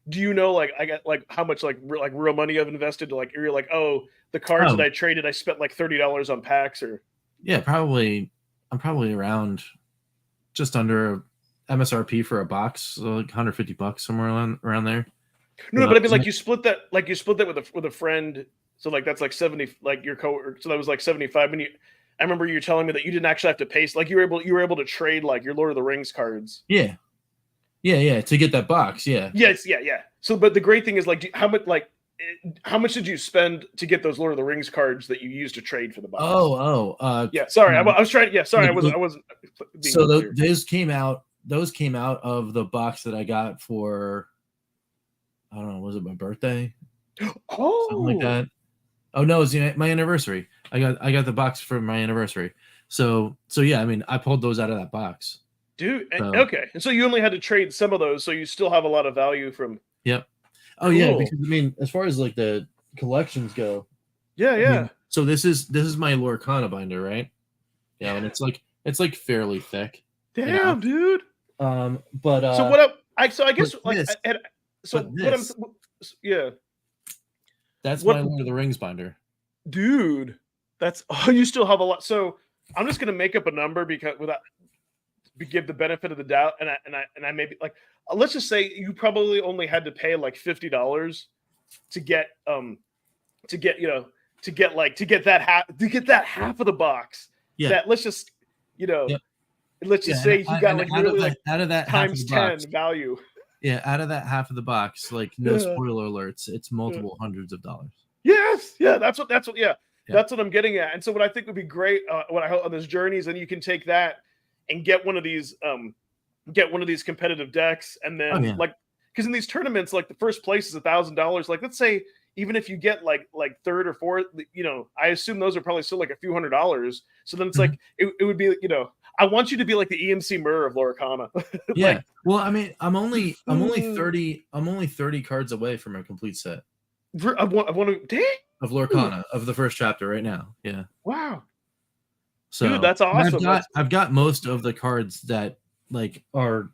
do you know, like, I got like how much like real money I've invested to, like, you're like, oh, the cards that I traded, I spent like $30 on packs, or I'm probably around just under MSRP for a box, so like $150 somewhere around there. No, but I mean, like, you split that with a friend, so like that's like 70, like your coworker, so that was like 75. And I remember you telling me that you didn't actually have to pay, like you were able to trade like your Lord of the Rings cards. Yeah, to get that box. Yeah. Yes, yeah. So, but the great thing is, like, how much did you spend to get those Lord of the Rings cards that you used to trade for the box? Yeah. Sorry, I was trying. Yeah, sorry, I wasn't. So those came out of the box that I got for, I don't know, was it my birthday? Oh, something like that. Oh no, it was my anniversary. I got the box for my anniversary. So yeah, I mean, I pulled those out of that box. Dude, okay. And so you only had to trade some of those, so you still have a lot of value from. Yep. Oh cool. Yeah, because I mean, as far as like the collections go. Yeah. I mean, so this is my Lorcana binder, right? Yeah, and it's like fairly thick. Damn, dude. But so what I guess like this, that's my Lord of the Rings binder. Dude, you still have a lot. So I'm just gonna make up a number because give the benefit of the doubt, and I maybe like, let's just say you probably only had to pay like $50 to get that half of the box. Yeah. That let's just say you got like really out of that times 10 value. Yeah, out of that half of the box, like no spoiler alerts, it's multiple hundreds of dollars. Yes, yeah, that's what that's what I'm getting at. And so what I think would be great, what I hope on this journey is, then you can take that and get one of these competitive decks, and then like, because in these tournaments, like the first place is $1,000. Like, let's say even if you get like third or fourth, I assume those are probably still like a few $100s. So then it's like it would be, I want you to be like the EMC Murr of Lorcana. Yeah. Like, well, I mean, I'm only 30 cards away from a complete set. I want to of Lorcana of the first chapter right now. Yeah. Wow. So dude, that's awesome. I've got most of the cards that like are.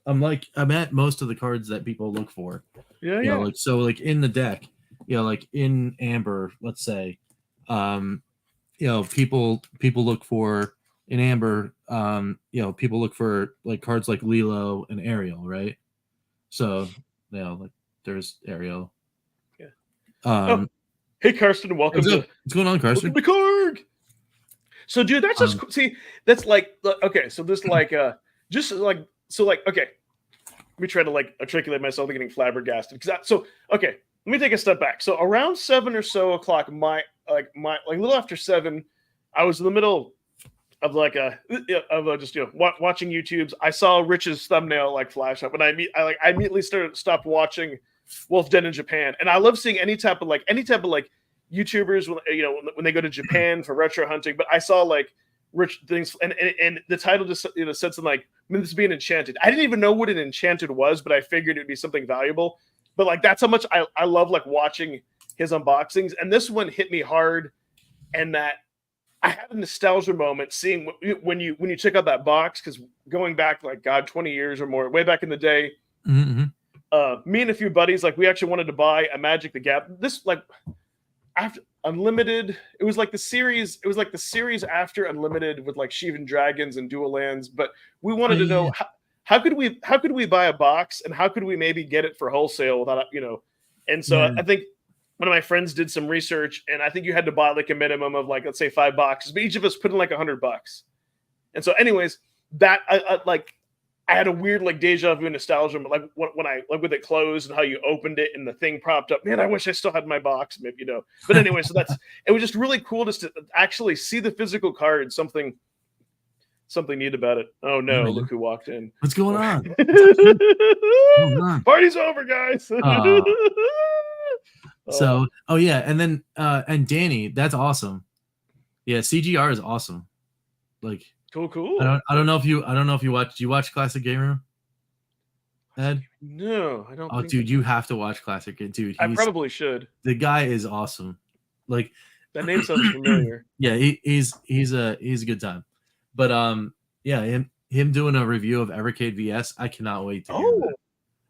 I'm at most of the cards that people look for. Yeah. Like, so like in the deck, like in Amber, let's say, people look for in Amber, people look for like cards like Lilo and Ariel, right? So, like there's Ariel. Yeah. Hey, Karsten, welcome to. What's going on, Karsten? Welcome to Korg. So, dude, that's just see. That's like okay. So this like okay. Let me try to like articulate myself without getting flabbergasted. Okay. Let me take a step back. So around 7 or so o'clock, my a little after 7, I was in the middle of just watching YouTube's. I saw Rich's thumbnail like flash up, and I immediately stopped watching Wolf Den in Japan. And I love seeing any type of YouTubers when they go to Japan for retro hunting. But I saw like Rich things, and the title just said something like, "This is being enchanted." I didn't even know what an enchanted was, but I figured it'd be something valuable. But like that's how much I love like watching his unboxings. And this one hit me hard, and that I had a nostalgia moment seeing when you check out that box, because going back 20 years or more, way back in the day, me and a few buddies, like we actually wanted to buy a Magic the Gathering. This after Unlimited, it was like the series after Unlimited with like Sheevan Dragons and Dual Lands. But we wanted to know how could we buy a box, and how could we maybe get it for wholesale without, you know? And so I think one of my friends did some research, and I think you had to buy like a minimum of like, let's say 5 boxes, but each of us put in like $100. And so anyways, that I had a weird like deja vu nostalgia, like when I like with it closed and how you opened it and the thing popped up. Man, I wish I still had my box, maybe, you know. But anyway, so it was just really cool just to actually see the physical card. Something neat about it. Oh no, look who walked in. What's going on? Party's over, guys. So, and then and Danny, that's awesome. Yeah, CGR is awesome. Like, cool. I don't know if you watch. Do you watch Classic Game Room, Ed? No, I don't. Oh, dude, you have to watch Classic Game. Dude, I probably should. The guy is awesome. Like, that name sounds familiar. Yeah, he's a good time. But him doing a review of Evercade VS, I cannot wait to hear that.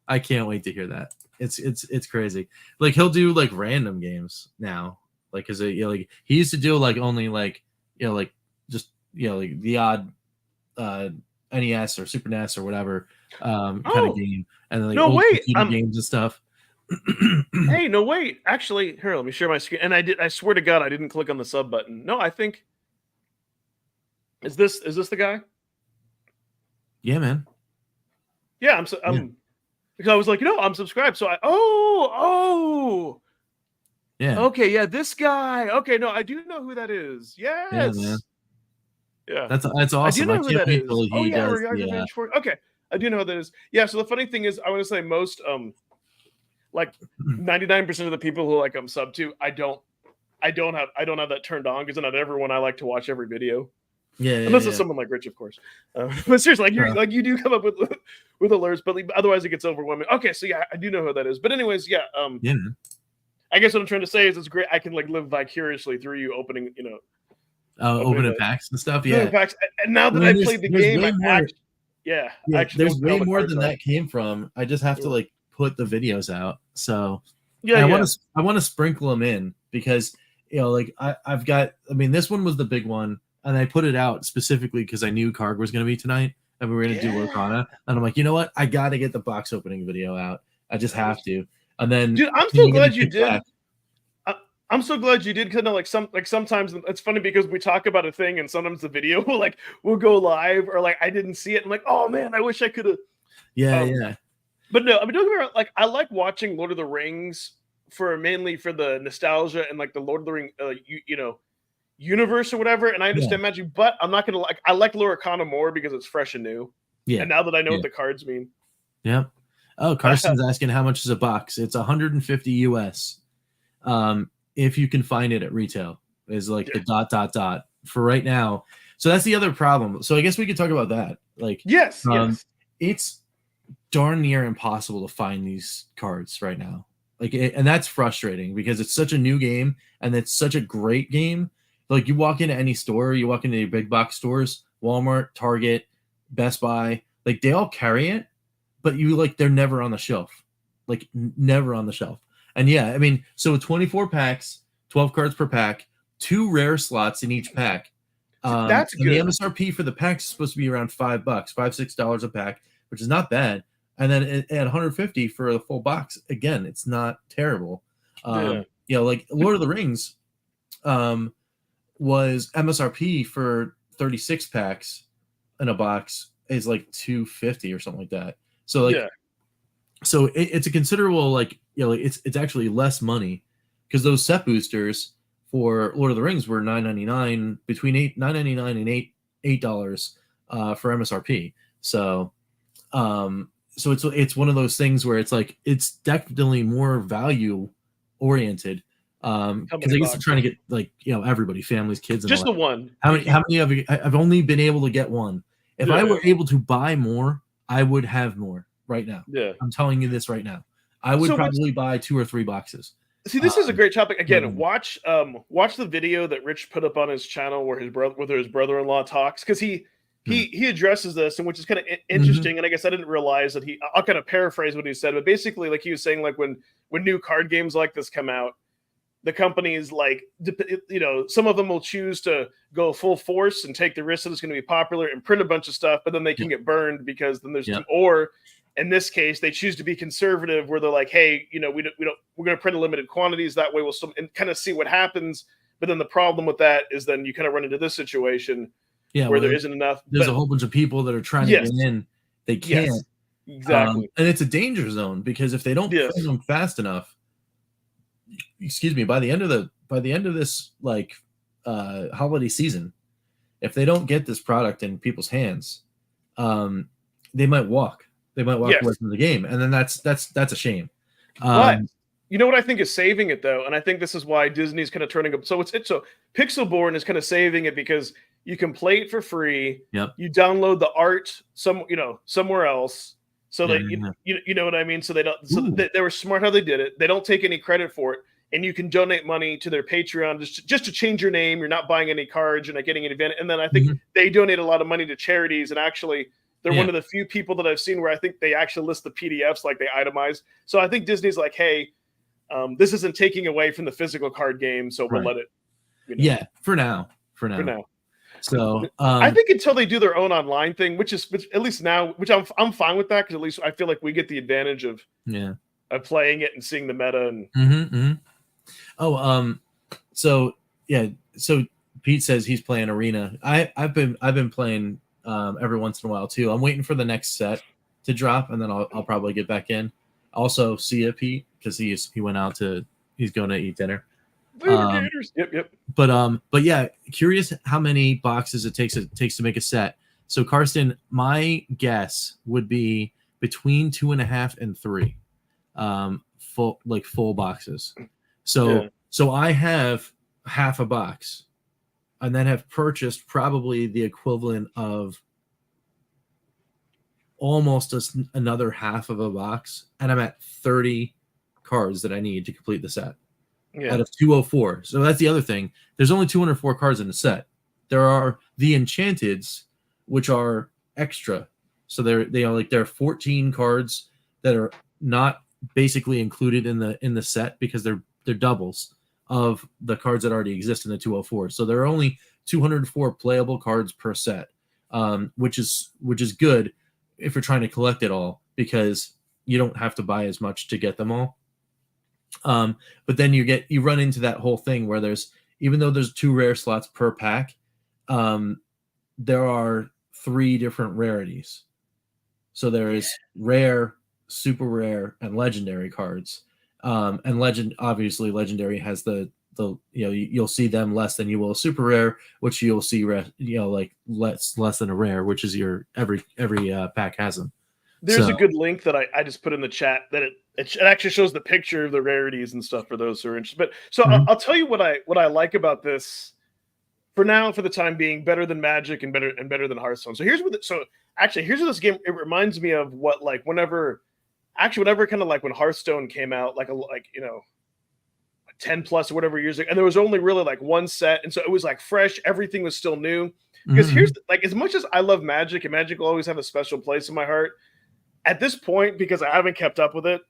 I can't wait to hear that. It's crazy. Like, he'll do like random games now, like, cause like he used to do like only like, you know, like just, you know, like the odd NES or Super NES or whatever kind of game, and then like old games and stuff. Hey, no wait. Actually, here, let me share my screen. And I swear to God, I didn't click on the sub button. No, I think is this the guy? Yeah, man. Yeah, because I was like, I'm subscribed. So yeah. Okay, yeah, this guy. Okay, no, I do know who that is. Yes. Yeah, man. Yeah. That's awesome. I do know who that is. Yeah. Okay, I do know who that is. Yeah, so the funny thing is, I want to say most like 99% of the people who like I'm sub to, I don't have that turned on, because not everyone I like to watch every video. Yeah, unless it's someone like Rich, of course. But seriously, like you do come up with alerts, but otherwise it gets overwhelming. Okay, so yeah, I do know who that is. But anyways, yeah. I guess what I'm trying to say is it's great. I can like live vicariously through you opening, opening packs and stuff. Yeah, packs. And now that I played the game, there's way more than that came from. I just have to like put the videos out. So I want to sprinkle them in, because like I've got. I mean, this one was the big one. And I put it out specifically because I knew Karg was going to be tonight, and we were going to do Lorcana. And I'm like, you know what? I got to get the box opening video out. I just have to. And then, dude, I'm so glad you did. I'm so glad you did, because like sometimes it's funny because we talk about a thing and sometimes the video will go live, or like I didn't see it. I'm like, oh man, I wish I could have. Yeah. But no, I mean, don't get me wrong. Like, I like watching Lord of the Rings mainly for the nostalgia and like the Lord of the Rings, universe or whatever, and I understand magic, but I'm not gonna I like Lorcana more because it's fresh and new. Yeah. And now that I know what the cards mean. Yep. Oh, Carson's asking how much is a box. It's 150 US. If you can find it at retail, is like the ... for right now. So that's the other problem. So I guess we could talk about that. Like, yes. It's darn near impossible to find these cards right now. Like, and that's frustrating because it's such a new game and it's such a great game. Like, you walk into any store, you walk into your big box stores, Walmart, Target, Best Buy, like they all carry it, but they're never on the shelf, like never on the shelf. And yeah, I mean, so 24 packs, 12 cards per pack, 2 rare slots in each pack. That's good. The MSRP for the packs is supposed to be around $5, $6 a pack, which is not bad. And then at 150 for a full box, again, it's not terrible. Like Lord of the Rings, was MSRP for 36 packs in a box is like $250 or something like that. So so it's a considerable it's actually less money, because those set boosters for Lord of the Rings were $9.99, between $9.99 and $8 for MSRP. So it's one of those things where it's like it's definitely more value oriented. Because I guess I'm trying to get everybody, families, kids, and just the one. How many of you? I've only been able to get one. If I were able to buy more, I would have more right now. Yeah, I'm telling you this right now. I would probably buy 2 or 3 boxes. See, this is a great topic. Again, watch the video that Rich put up on his channel where his brother-in-law talks, because he addresses this, and which is kind of interesting. And I guess I didn't realize that I'll kind of paraphrase what he said, but basically, like he was saying, like when new card games like this come out, the companies like, you know, some of them will choose to go full force and take the risk that it's going to be popular and print a bunch of stuff, but then they can get burned because then there's or in this case they choose to be conservative where they're like, hey, you know, we're going to print limited quantities, that way we'll still and kind of see what happens. But then the problem with that is then you kind of run into this situation where there isn't enough. There's a whole bunch of people that are trying to get in, they can't. Exactly. And it's a danger zone because if they don't print them fast enough, excuse me, by the end of this like holiday season, if they don't get this product in people's hands, they might walk away from the game, and then that's a shame. But you know what I think is saving it though, and I think this is why Disney's kind of turning up. So so Pixelborn is kind of saving it because you can play it for free. Yep. You download the art somewhere else. So that you know what I mean. So they don't. So they were smart how they did it. They don't take any credit for it, and you can donate money to their Patreon just to change your name. You're not buying any cards. You're not getting any advantage. And then I think they donate a lot of money to charities. And actually, they're one of the few people that I've seen where I think they actually list the PDFs, like they itemize. So I think Disney's like, hey, this isn't taking away from the physical card game, so we'll let it. You know. Yeah, for now. So I think until they do their own online thing, which at least now, which I'm fine with that because at least I feel like we get the advantage of playing it and seeing the meta and. So Pete says he's playing Arena. I've been playing every once in a while too. I'm waiting for the next set to drop, and then I'll probably get back in. Also, see ya, Pete, because he's going to eat dinner. Yep. But yeah, curious how many boxes it takes to make a set. So Karsten, my guess would be between 2.5 and 3, full boxes. So I have half a box, and then have purchased probably the equivalent of almost another half of a box, and I'm at 30 cards that I need to complete the set. Out of 204. So that's the other thing. There's only 204 cards in the set. There are the enchanteds, which are extra. So there are 14 cards that are not basically included in the set because they're doubles of the cards that already exist in the 204. So there are only 204 playable cards per set, which is good if you're trying to collect it all because you don't have to buy as much to get them all. But then you run into that whole thing where even though there's 2 rare slots per pack, there are 3 different rarities. So there is rare, super rare, and legendary cards. And legendary has the you'll see them less than you will a super rare, which you'll see like less than a rare, which is your every pack has them. There's a good link that I just put in the chat that it actually shows the picture of the rarities and stuff for those who are interested. But so I'll tell you what I like about this for now, for the time being, better than Magic and better than Hearthstone. So here's what this game, it reminds me of what, like whenever kind of like when Hearthstone came out, like 10 plus or whatever years ago, and there was only really like one set, and so it was like fresh, everything was still new. Because here's like, as much as I love Magic, and Magic will always have a special place in my heart, at this point, because I haven't kept up with it,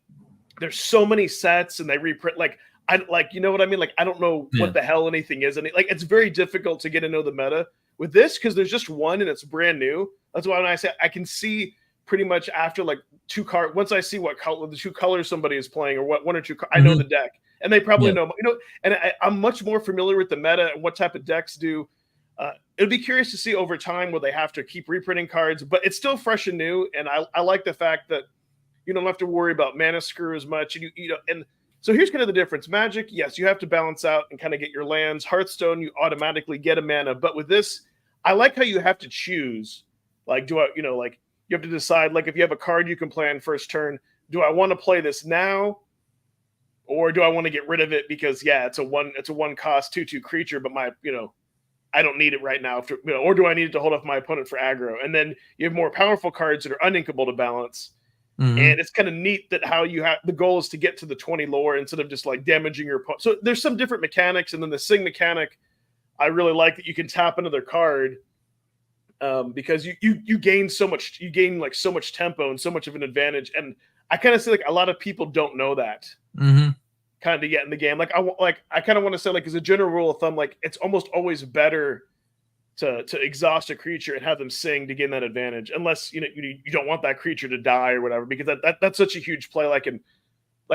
there's so many sets and they reprint. You know what I mean? Like, I don't know what the hell anything is. And it's very difficult to get to know the meta with this because there's just one and it's brand new. That's why when I say I can see pretty much after like 2 cards, once I see what color, the 2 colors somebody is playing or what 1 or 2, I know the deck and they probably know, and I'm much more familiar with the meta and what type of decks do. It'd be curious to see over time where they have to keep reprinting cards, but it's still fresh and new. And I like the fact that you don't have to worry about mana screw as much. And so here's kind of the difference. Magic, yes, you have to balance out and kind of get your lands. Hearthstone, you automatically get a mana. But with this, I like how you have to choose. Like, you have to decide, like if you have a card you can play on first turn, do I want to play this now? Or do I want to get rid of it because it's a 1 cost 2/2 creature, but I don't need it right now, or do I need it to hold off my opponent for aggro? And then you have more powerful cards that are uninkable to balance. And it's kind of neat that how you have the goal is to get to the 20 lore instead of just like damaging your opponent. So there's some different mechanics, and then the sing mechanic, I really like that you can tap another card because you gain so much, like so much tempo and so much of an advantage. And I kind of see like a lot of people don't know that kind of get in the game. Like I kind of want to say, like, as a general rule of thumb, like it's almost always better to exhaust a creature and have them sing to gain that advantage, unless you don't want that creature to die or whatever, because that's such a huge play. Like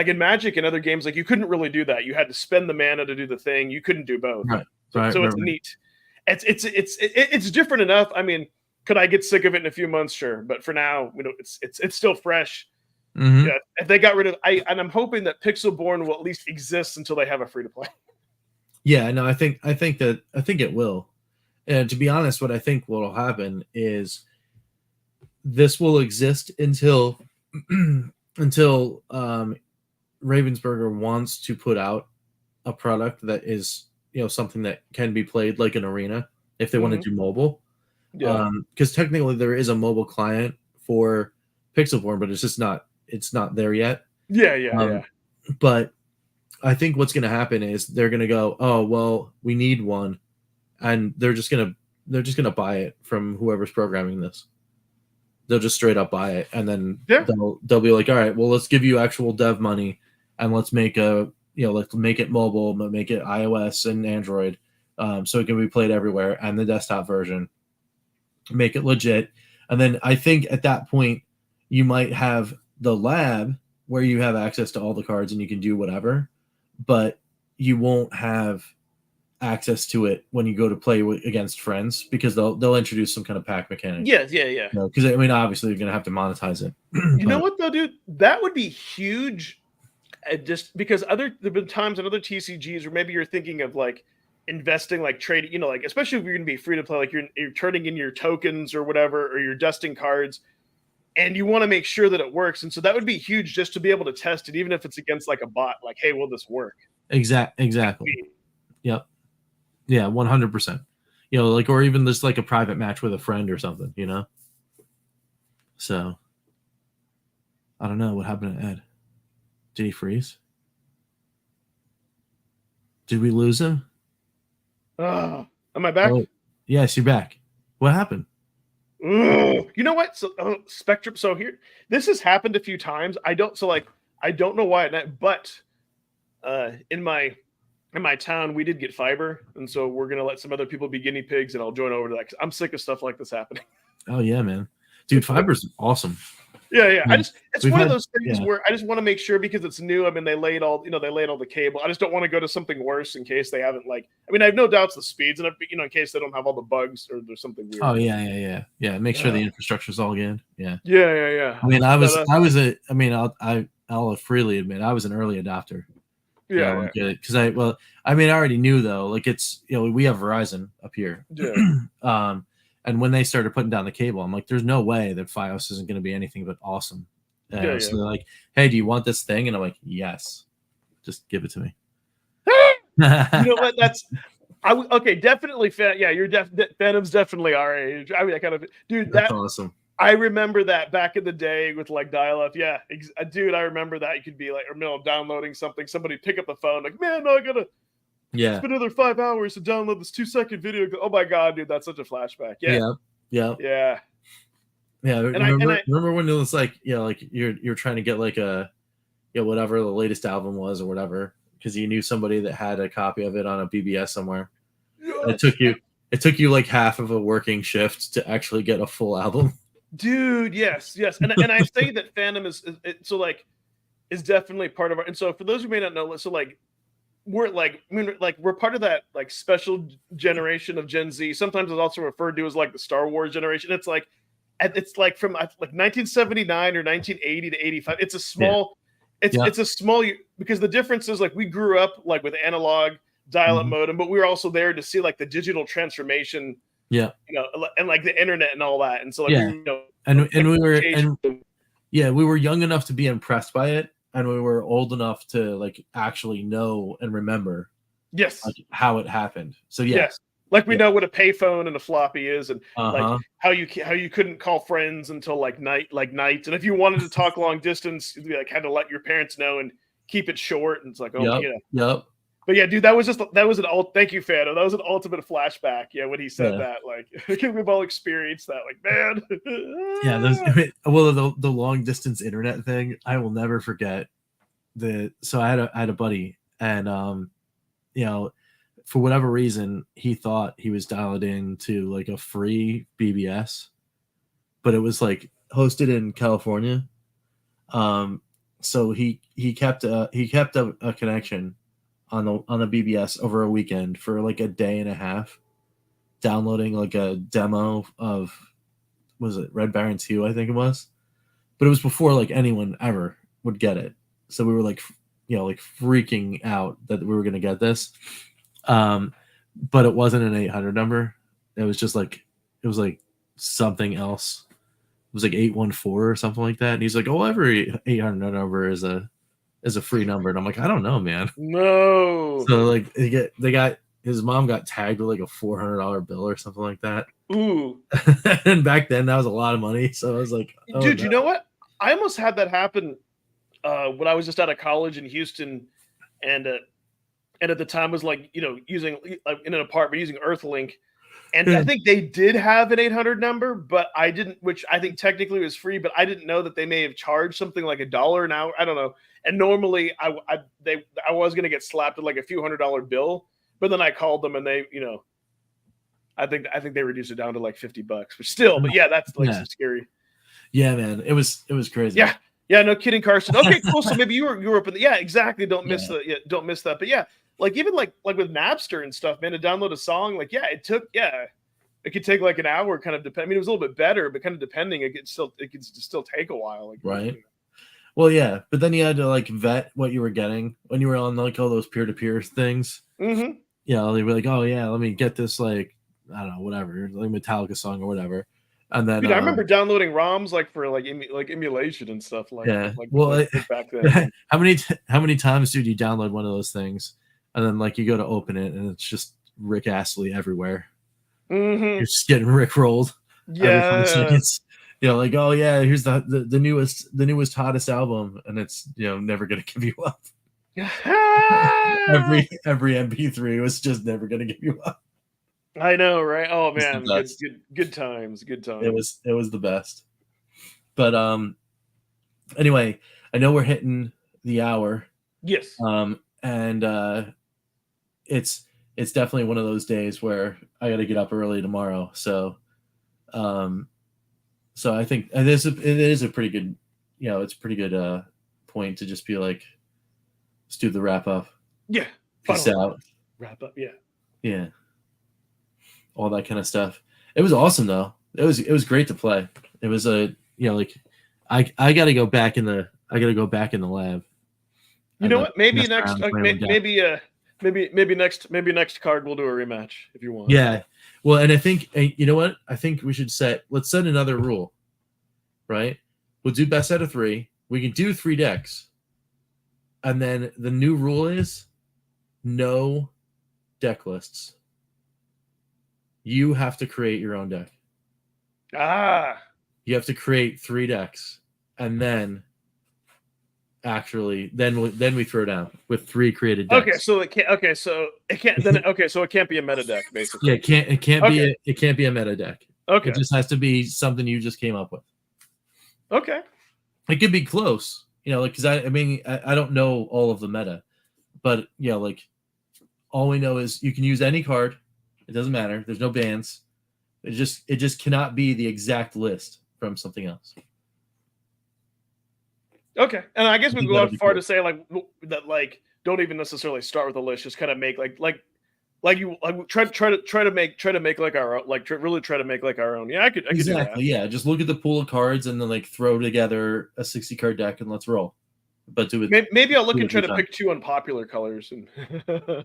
in Magic and other games, like you couldn't really do that. You had to spend the mana to do the thing. You couldn't do both. Right. So it's neat. It's different enough. I mean, could I get sick of it in a few months? Sure, but for now, it's still fresh. Mm-hmm. Yeah, if they got rid of, I'm hoping that Pixelborn will at least exist until they have a free to play. Yeah, no, I think it will. And to be honest, what I think will happen is this will exist until Ravensburger wants to put out a product that is, something that can be played like an arena if they want to do mobile. Yeah. Because technically there is a mobile client for Pixelborn, but it's not there yet. Yeah. But I think what's going to happen is they're going to go, oh, well, we need one. And they're just going to buy it from whoever's programming this. They'll just straight up buy it. And then they'll be like, all right, well, let's give you actual dev money and let's make let's make it mobile, make it iOS and Android, so it can be played everywhere, and the desktop version, make it legit. And then I think at that point you might have the lab where you have access to all the cards and you can do whatever, but you won't have access to it when you go to play against friends, because they'll introduce some kind of pack mechanic. Yeah. Because I mean, obviously you're gonna have to monetize it. You know what though, dude? That would be huge. Just because there've been times in other TCGs where maybe you're thinking of like investing, like trading, like especially if you're gonna be free to play, like you're turning in your tokens or whatever, or you're dusting cards, and you want to make sure that it works. And so that would be huge just to be able to test it, even if it's against like a bot. Like, hey, will this work? Exactly. Yep. Yeah, 100%. Like, or even just like a private match with a friend or something, So, I don't know what happened to Ed. Did he freeze? Did we lose him? Am I back? Oh, yes, you're back. What happened? You know what? So Spectrum. So here, this has happened a few times. I don't know why, but in my town, we did get fiber, and so we're gonna let some other people be guinea pigs, and I'll join over to that. 'Cause I'm sick of stuff like this happening. Oh yeah, man, dude, fiber's awesome. Yeah. It's one of those things where I just want to make sure, because it's new. I mean, they laid all the cable. I just don't want to go to something worse in case they haven't I have no doubts the speeds, and in case they don't have all the bugs or there's something weird. Oh yeah. Make sure the infrastructure's all good. Yeah. Yeah. I mean, I'll freely admit I was an early adopter. Yeah. Because I already knew though, like it's we have Verizon up here. Yeah. And when they started putting down the cable, I'm like, there's no way that Fios isn't going to be anything but awesome. So they're like, hey, do you want this thing? And I'm like, yes, just give it to me. You know what? Okay. Definitely. Phantom's definitely our age. I mean, I kind of, dude, that's awesome. I remember that back in the day with like dial-up. Yeah, dude, I remember that. You could be like, or downloading something. Somebody pick up the phone, like, man, no, I gotta. Yeah. It's been another 5 hours to download this 2-second video. Oh my god, dude, that's such a flashback. Yeah. Remember when it was like, like you're trying to get like a, whatever the latest album was or whatever, because you knew somebody that had a copy of it on a BBS somewhere. Yes. It took you like half of a working shift to actually get a full album. Dude, yes, and I say that Phantom is definitely part of our. And so for those who may not know, so like we're we're part of that like special generation of Gen Z. Sometimes it's also referred to as like the Star Wars generation. It's like from like 1979 or 1980 to 85. It's a small, it's a small, because the difference is like we grew up like with analog dial-up modem, but we were also there to see like the digital transformation. Yeah, and like the internet and all that, and so like we were young enough to be impressed by it, and we were old enough to like actually know and remember how it happened. So like we know what a payphone and a floppy is, and like how you couldn't call friends until like night, and if you wanted to talk long distance, you like had to let your parents know and keep it short, and it's like But yeah, dude, thank you, Fano. That was an ultimate flashback. Yeah, when he said that, like, we've all experienced that. Like, man. The long distance internet thing, I will never forget. So I had a buddy and you know, for whatever reason, he thought he was dialed in to like a free BBS, but it was like hosted in California. So he kept a connection on the BBS over a weekend for like a day and a half, downloading like a demo of, was it Red Baron 2, I think it was, but it was before like anyone ever would get it. So we were like, like freaking out that we were going to get this. But it wasn't an 800 number. It was just like, it was like something else. It was like 814 or something like that. And he's like, oh, every 800 number is a free number. And I'm like, I don't know, man. No. So like his mom got tagged with like a $400 bill or something like that. Ooh. And back then that was a lot of money. So I was like, oh, dude, no. You know what? I almost had that happen when I was just out of college in Houston, and at the time was like, using in an apartment using Earthlink. And I think they did have an 800 number, but I didn't, which I think technically was free, but I didn't know that they may have charged something like $1 an hour. I don't know. And normally I was going to get slapped with like a few $100 bill, but then I called them and they, I think they reduced it down to like $50, which still, but yeah, that's like scary. Yeah, man. It was crazy. Yeah. Yeah. No kidding, Carson. Okay, cool. So maybe you were up in the, yeah, exactly. Don't miss don't miss that. But yeah, like even like with Napster and stuff, man, to download a song, like, it could take like an hour, kind of depend. I mean, it was a little bit better, but kind of depending, it could still take a while. Like, right. Well, yeah, but then you had to like vet what you were getting when you were on like all those peer-to-peer things. Mm-hmm. Yeah, they were like, oh yeah, let me get this, like, I don't know, whatever, like Metallica song or whatever. And then dude, I remember downloading ROMs like for like emulation and stuff. Like, yeah. Like, well, like back then. how many times did you download one of those things, and then like you go to open it and it's just Rick Astley everywhere. Mm-hmm. You're just getting rickrolled. Yeah. Like, oh yeah, here's the newest hottest album, and it's never gonna give you up. every MP3 was just never gonna give you up. I know, right? Oh man, good times. It was the best. But anyway, I know we're hitting the hour. Yes. And it's definitely one of those days where I got to get up early tomorrow. So I think it is a pretty good, it's a pretty good point to just be like, let's do the wrap up. Yeah. Peace out. Wrap up. Yeah. Yeah. All that kind of stuff. It was awesome though. It was great to play. It was I got to go back in the lab. You know what? Maybe next maybe next card we'll do a rematch if you want. Yeah. Well, and I think you know what? I think we should let's set another rule. Right? We'll do best out of 3. We can do 3 decks. And then the new rule is no deck lists. You have to create your own deck. You have to create 3 decks, and then then we throw down with 3 created decks. Okay, so it can't be a meta deck, basically. Yeah, it can't be a meta deck. Okay. It just has to be something you just came up with. Okay. It could be close, because I don't know all of the meta, but like all we know is you can use any card. It doesn't matter. There's no bans. It just cannot be the exact list from something else. Okay, and I guess we go out far to say that don't even necessarily start with a list. Just kind of make try to make like our really try to make like our own. Yeah, I could exactly. Do that. Yeah, just look at the pool of cards and then like throw together a 60 card deck and let's roll. But do it. Maybe I'll look and try to pick 2 unpopular colors. And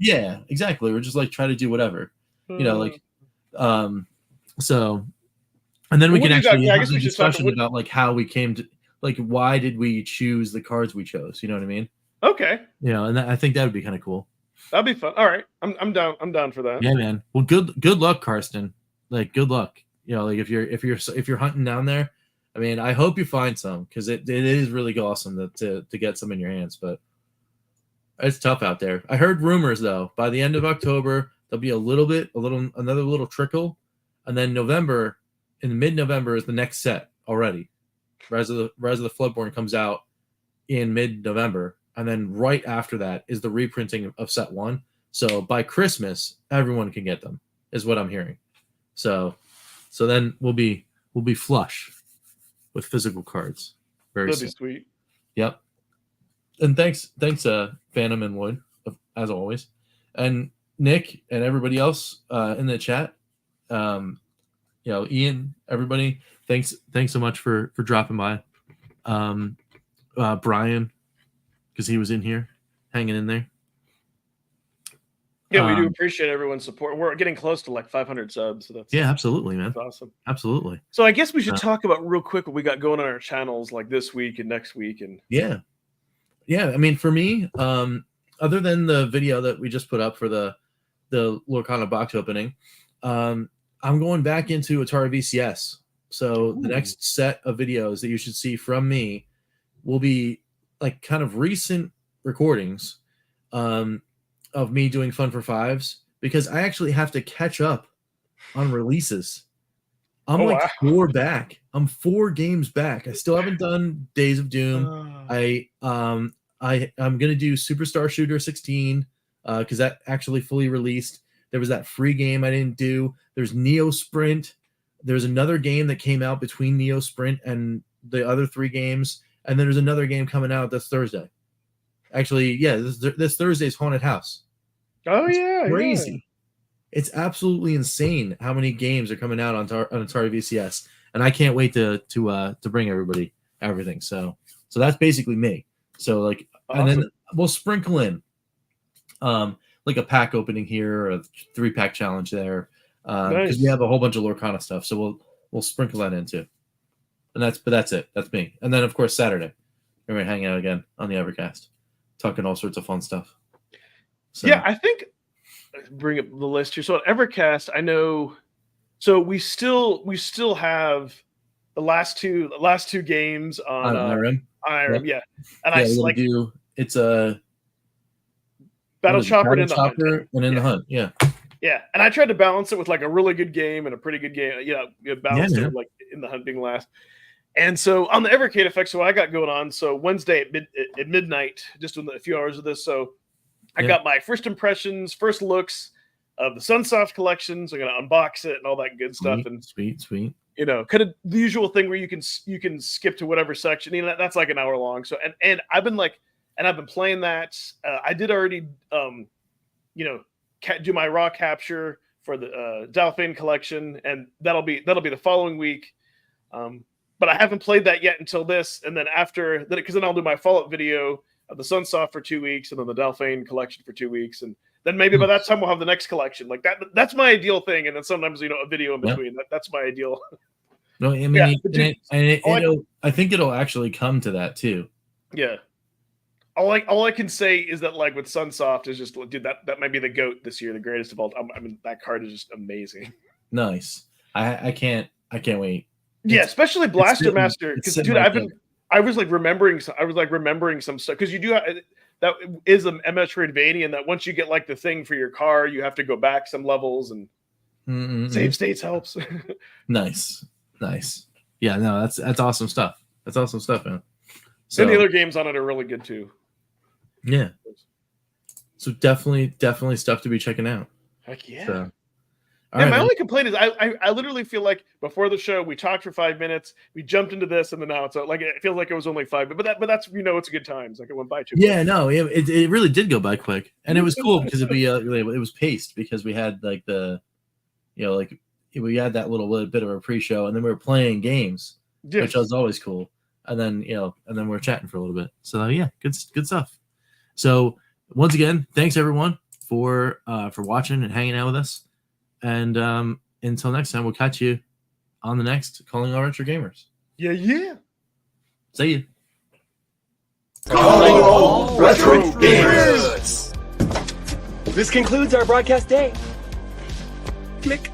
yeah, exactly. We're just like try to do whatever. So, and then we can actually have a discussion about like how we came to, like, why did we choose the cards we chose? You know what I mean? Okay. And I think that would be kind of cool. That'd be fun. All right, I'm down. I'm down for that. Yeah, man. Well, good luck, Karsten. Like, good luck. Like if you're hunting down there, I mean, I hope you find some because it is really awesome to get some in your hands, but it's tough out there. I heard rumors though. By the end of October, there'll be another little trickle, and then in mid-November is the next set already. Rise of the Floodborn comes out in mid-November, and then right after that is the reprinting of set 1. So by Christmas, everyone can get them, is what I'm hearing. So then we'll be flush with physical cards very soon. That'd be sweet. Yep. And thanks, Phantom and Wood, as always, and Nick and everybody else in the chat. Ian, everybody, thanks so much for dropping by. Brian, because he was in here, hanging in there. Yeah, we do appreciate everyone's support. We're getting close to like 500 subs. So that's absolutely, man. That's awesome. Absolutely. So I guess we should talk about real quick what we got going on our channels like this week and next week. And yeah. I mean, for me, other than the video that we just put up for the Lorcana box opening, I'm going back into Atari VCS. So the next set of videos that you should see from me will be like kind of recent recordings of me doing Fun for Fives, because I actually have to catch up on releases. I'm 4 back. I'm 4 games back. I still haven't done Days of Doom. I'm gonna do Superstar Shooter 16 because that actually fully released. There was that free game I didn't do. There's Neo Sprint. There's another game that came out between Neo Sprint and the other 3 games, and then there's another game coming out this Thursday. Actually, yeah, this Thursday's Haunted House. Oh, it's crazy. Yeah. It's absolutely insane how many games are coming out on Atari VCS, and I can't wait to bring everybody everything. So that's basically me. So like, awesome. And then we'll sprinkle in like a pack opening here, or a 3-pack challenge there, because we have a whole bunch of Lorcana stuff. So we'll sprinkle that in too. And that's it. That's me. And then of course Saturday, we're gonna hang out again on the Evercast, talking all sorts of fun stuff. So. Yeah, I think bring up the list here. So at Evercast, I know. So we still have the last two games on IRM. IRM, yeah. And I like it's a Battle Chopper and In the Hunt, yeah. Yeah, and I tried to balance it with like a really good game and a pretty good game. Balance it with, like In the Hunt being last. And so on the Evercade Effect, so I got going on. So Wednesday at midnight, just in a few hours of this. So I got my first impressions, first looks of the Sunsoft collection. So I'm gonna unbox it and all that good stuff. And sweet. You know, kind of the usual thing where you can skip to whatever section. You know, that's like an hour long. So and I've been playing that. I did already do my raw capture for the Dalphane collection, and that'll be the following week. But I haven't played that yet until this, and then after that, because then I'll do my follow-up video of the Sunsoft for 2 weeks, and then the Dalphane collection for 2 weeks, and then maybe by that time we'll have the next collection. Like that. That's my ideal thing, and then sometimes a video in between. That's my ideal. No, I mean, I think it'll actually come to that too. Yeah. All I can say is that like with Sunsoft is just, dude, that might be the GOAT this year, the greatest of all. I mean, that card is just amazing. Nice. I can't wait. Yeah, especially Blaster Master, because dude, I was remembering some stuff, because you do that is a Metroidvania, and that once you get like the thing for your car, you have to go back some levels, and save states helps. Nice. Yeah, no, that's awesome stuff. That's awesome stuff, man. So, and the other games on it are really good too. Yeah. So definitely stuff to be checking out. Heck yeah. So, my only complaint is I literally feel like before the show we talked for 5 minutes, we jumped into this, and then now it's like it feels like it was only 5, but that's it's good times. Like it went by too quick. Yeah, no, it really did go by quick, and it was cool because it was paced, because we had like we had that little bit of a pre-show, and then we were playing games, which was always cool. And then we're chatting for a little bit. So yeah, good stuff. So once again, thanks everyone for watching and hanging out with us. And until next time, we'll catch you on the next Calling All Retro Gamers. Yeah. See you. Calling All Retro Gamers. This concludes our broadcast day. Click.